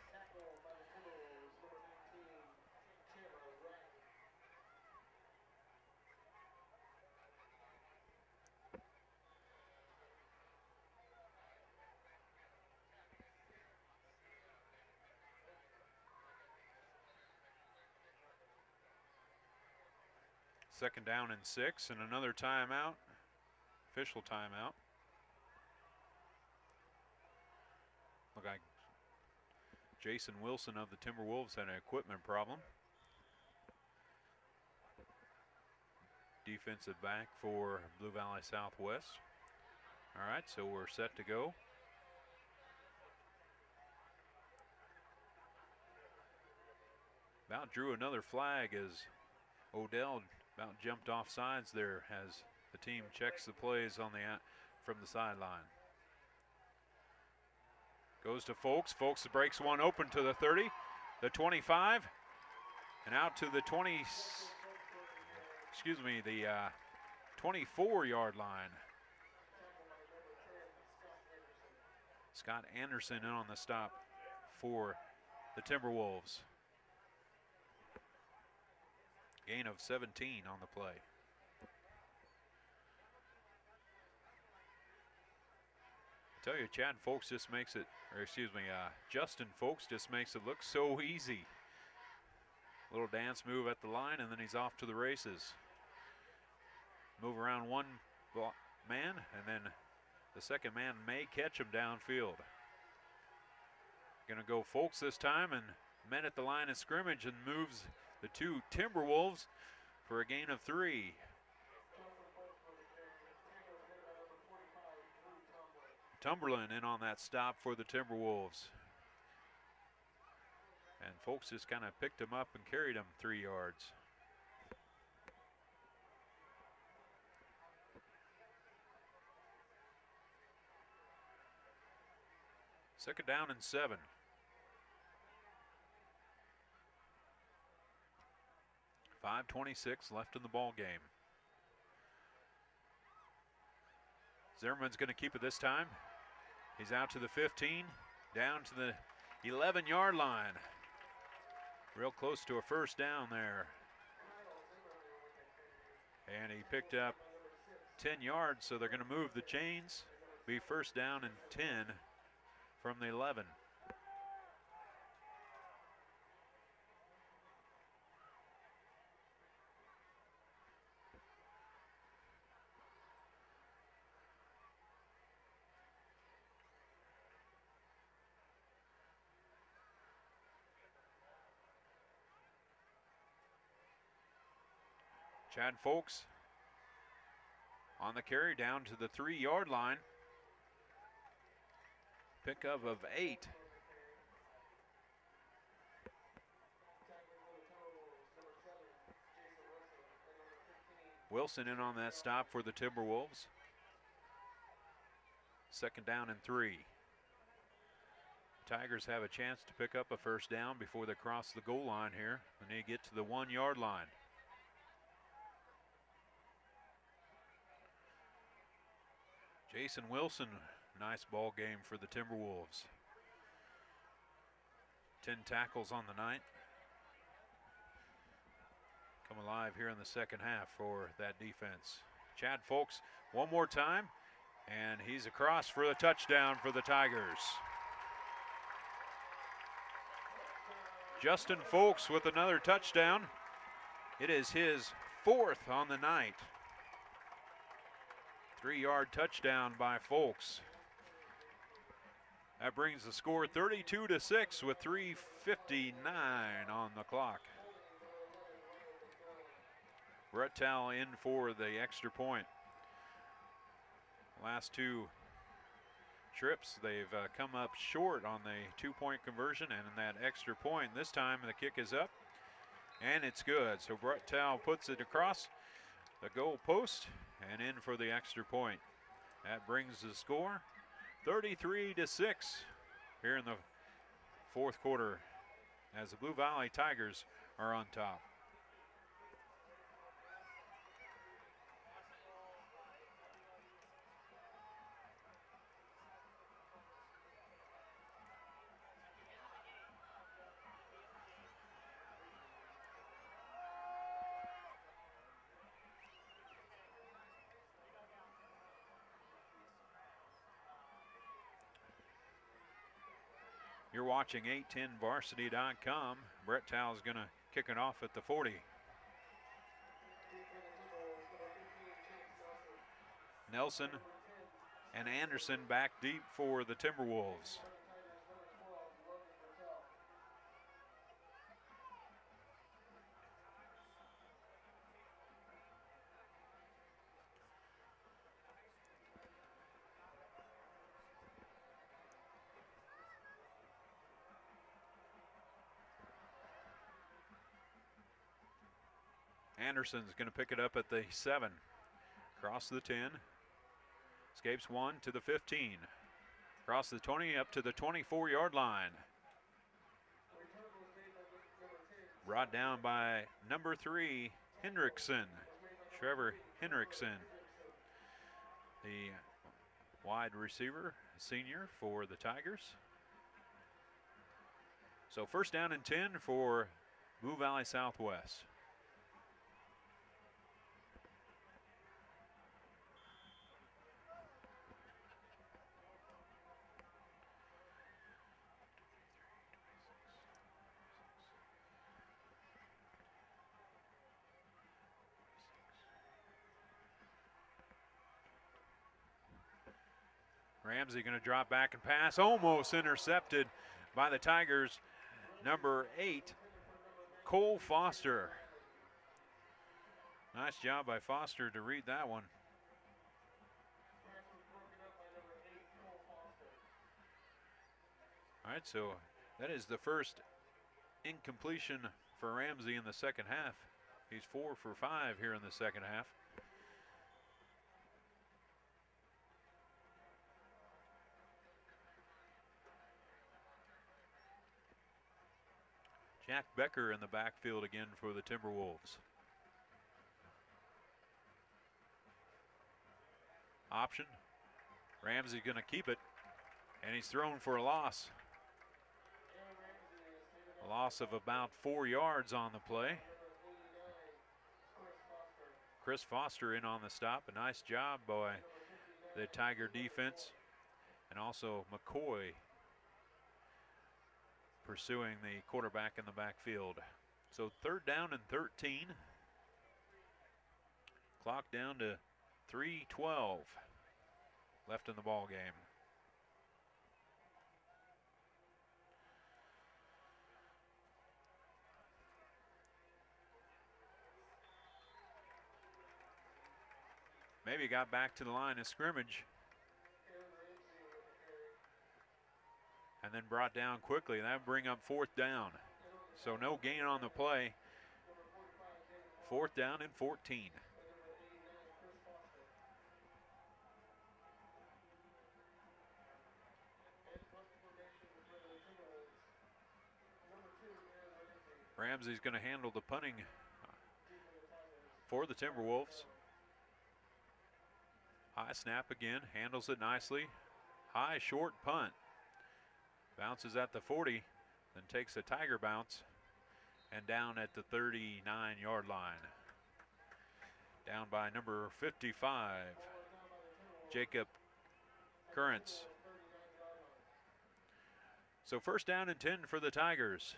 Second down and 6, and another timeout, official timeout. Look like Jason Wilson of the Timberwolves had an equipment problem. Defensive back for Blue Valley Southwest. All right, so we're set to go. About drew another flag as Odell about jumped off sides there as the team checks the plays on the from the sideline. Goes to Folks. Folks breaks one open to the 30, the 25, and out to the 24-yard line. Scott Anderson in on the stop for the Timberwolves. Gain of 17 on the play. I tell you, Chad Folks just makes it, Justin Folks just makes it look so easy. Little dance move at the line, and then he's off to the races. Move around one man, and then the second man may catch him downfield. Gonna go Folks this time, and met at the line of scrimmage and moves the two Timberwolves for a gain of 3. Tumberland in on that stop for the Timberwolves. And Folks just kind of picked him up and carried him 3 yards. Second down and 7. .5:26 left in the ball game. Zimmerman's going to keep it this time. He's out to the 15, down to the 11-yard line. Real close to a first down there. And he picked up 10 yards, so they're going to move the chains. Be first down and 10 from the 11. Chad Folks on the carry down to the 3-yard line. Pickup of 8. Wilson in on that stop for the Timberwolves. 2nd down and 3. Tigers have a chance to pick up a 1st down before they cross the goal line here. They need to get to the 1-yard line. Jason Wilson, nice ball game for the Timberwolves. 10 tackles on the night. Come alive here in the 2nd half for that defense. Chad Folks one more time, and he's across for the touchdown for the Tigers. Justin Folks with another touchdown. It is his 4th on the night. 3-yard touchdown by Folks. That brings the score 32-6 with 3:59 on the clock. Brett Towle in for the extra point. Last 2 trips, they've come up short on the 2-point conversion and in that extra point. This time the kick is up and it's good. So Brett Towle puts it across the goal post and in for the extra point. That brings the score 33-6 here in the 4th quarter as the Blue Valley Tigers are on top. You're watching 810varsity.com. Brett Towle is going to kick it off at the 40. Nelson and Anderson back deep for the Timberwolves. Anderson's going to pick it up at the 7. Across the 10. Escapes 1 to the 15. Across the 20 up to the 24-yard line. Brought down by number 3, Hendrickson. Trevor Hendrickson. The wide receiver, senior for the Tigers. So 1st down and 10 for Blue Valley Southwest. Ramsey going to drop back and pass, almost intercepted by the Tigers. Number 8, Cole Foster. Nice job by Foster to read that one. All right, so that is the first incompletion for Ramsey in the 2nd half. He's 4 for 5 here in the 2nd half. Jack Becker in the backfield again for the Timberwolves. Option. Ramsey going to keep it, and he's thrown for a loss. A loss of about 4 yards on the play. Chris Foster in on the stop. A nice job by the Tiger defense, and also McCoy pursuing the quarterback in the backfield. So 3rd down and 13. Clock down to 3:12 left in the ball game. maybe got back to the line of scrimmage and then brought down quickly. That would bring up 4th down. So no gain on the play. 4th down and 14. Ramsey's going to handle the punting for the Timberwolves. High snap again, handles it nicely. High short punt. Bounces at the 40, then takes a Tiger bounce and down at the 39-yard line. Down by number 55, Jacob Currents. So 1st down and 10 for the Tigers.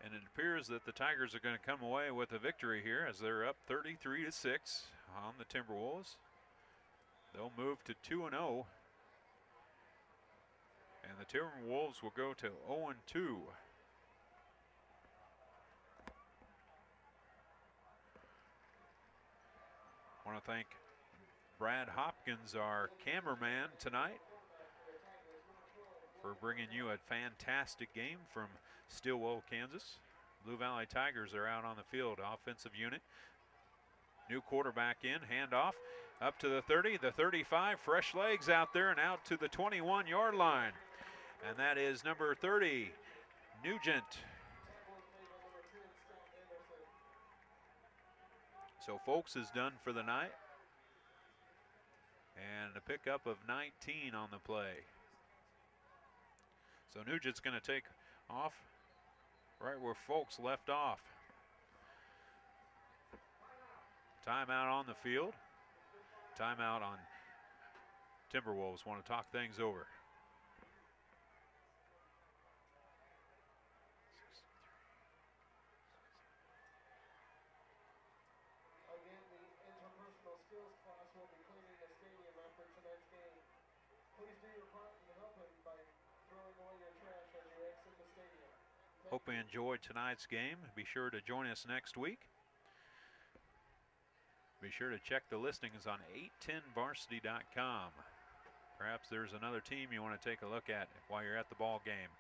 And it appears that the Tigers are going to come away with a victory here as they're up 33-6 on the Timberwolves. They'll move to 2-0. And the Timberwolves will go to 0-2. I want to thank Brad Hopkins, our cameraman tonight, for bringing you a fantastic game from Stillwell, Kansas. Blue Valley Tigers are out on the field, offensive unit. New quarterback in, handoff up to the 30, the 35, fresh legs out there and out to the 21-yard line. And that is number 30, Nugent. So Folks is done for the night. And a pickup of 19 on the play. So Nugent's going to take off right where Folks left off. Timeout on the field. Timeout on Timberwolves. Want to talk things over. Hope you enjoyed tonight's game. Be sure to join us next week. Be sure to check the listings on 810varsity.com. Perhaps there's another team you want to take a look at while you're at the ball game.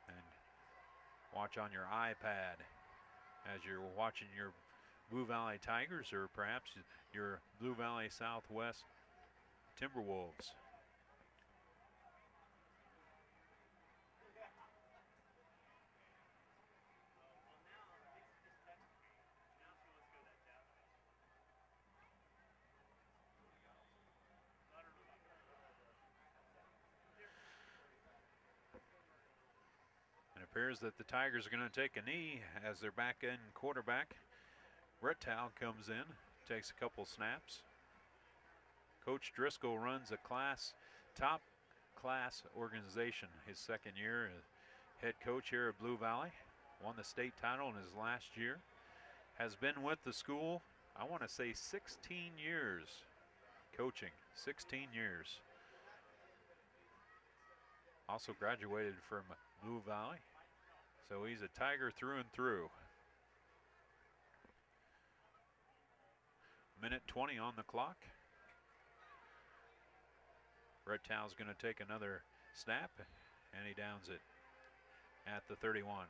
And watch on your iPad as you're watching your Blue Valley Tigers or perhaps your Blue Valley Southwest Timberwolves. Appears that the Tigers are going to take a knee as their back end quarterback, Brett Towle, comes in, takes a couple snaps. Coach Driscoll runs a top class organization. His 2nd year as head coach here at Blue Valley. Won the state title in his last year. Has been with the school, I want to say 16 years coaching, 16 years. Also graduated from Blue Valley. So he's a Tiger through and through. Minute 20 on the clock. Red Towle's going to take another snap, and he downs it at the 31.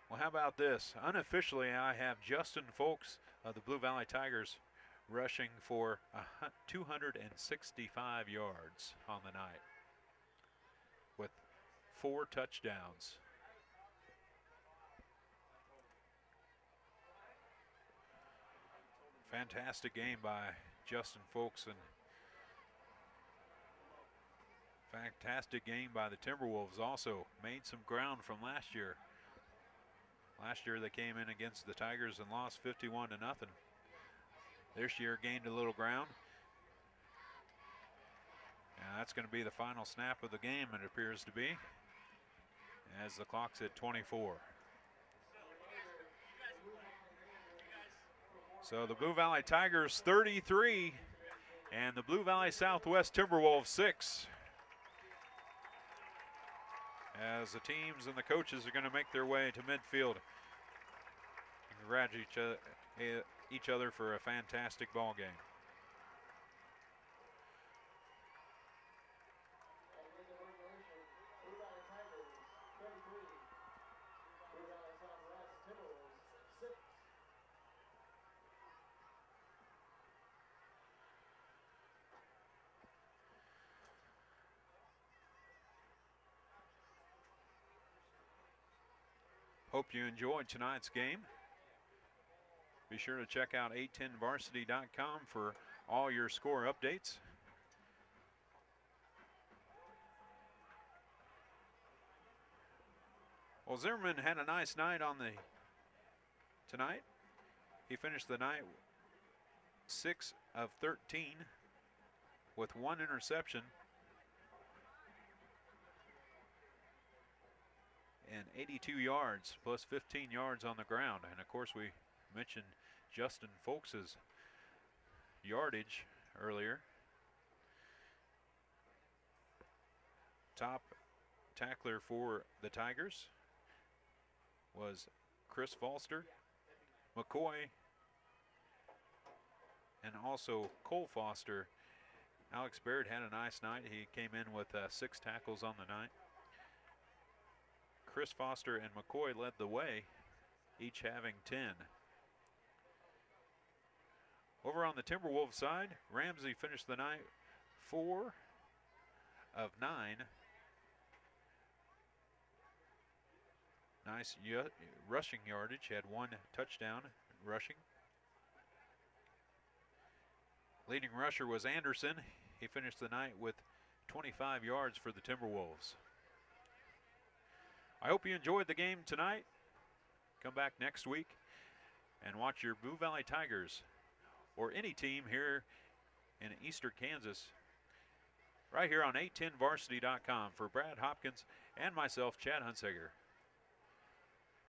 Well, how about this? Unofficially, I have Justin Folks of the Blue Valley Tigers rushing for 265 yards on the night with 4 touchdowns. Fantastic game by Justin Folks, and fantastic game by the Timberwolves. Also made some ground from last year. Last year they came in against the Tigers and lost 51-0. This year gained a little ground. And that's going to be the final snap of the game, it appears to be, as the clock's at 24. So the Blue Valley Tigers 33 and the Blue Valley Southwest Timberwolves 6. as the teams and the coaches are going to make their way to midfield. Congratulate each other for a fantastic ball game. Hope you enjoyed tonight's game. Be sure to check out 810varsity.com for all your score updates. Well, Zimmerman had a nice night tonight. He finished the night 6 of 13 with 1 interception and 82 yards plus 15 yards on the ground. And of course, we mentioned Justin Folks's yardage earlier. Top tackler for the Tigers was Chris Foster, McCoy, and also Cole Foster. Alex Baird had a nice night. He came in with 6 tackles on the night. Chris Foster and McCoy led the way, each having 10. Over on the Timberwolves side, Ramsey finished the night 4 of 9. Nice rushing yardage, had 1 touchdown rushing. Leading rusher was Anderson. He finished the night with 25 yards for the Timberwolves. I hope you enjoyed the game tonight. Come back next week and watch your Blue Valley Tigers or any team here in Eastern Kansas right here on 810varsity.com. For Brad Hopkins and myself, Chad Hunsaker.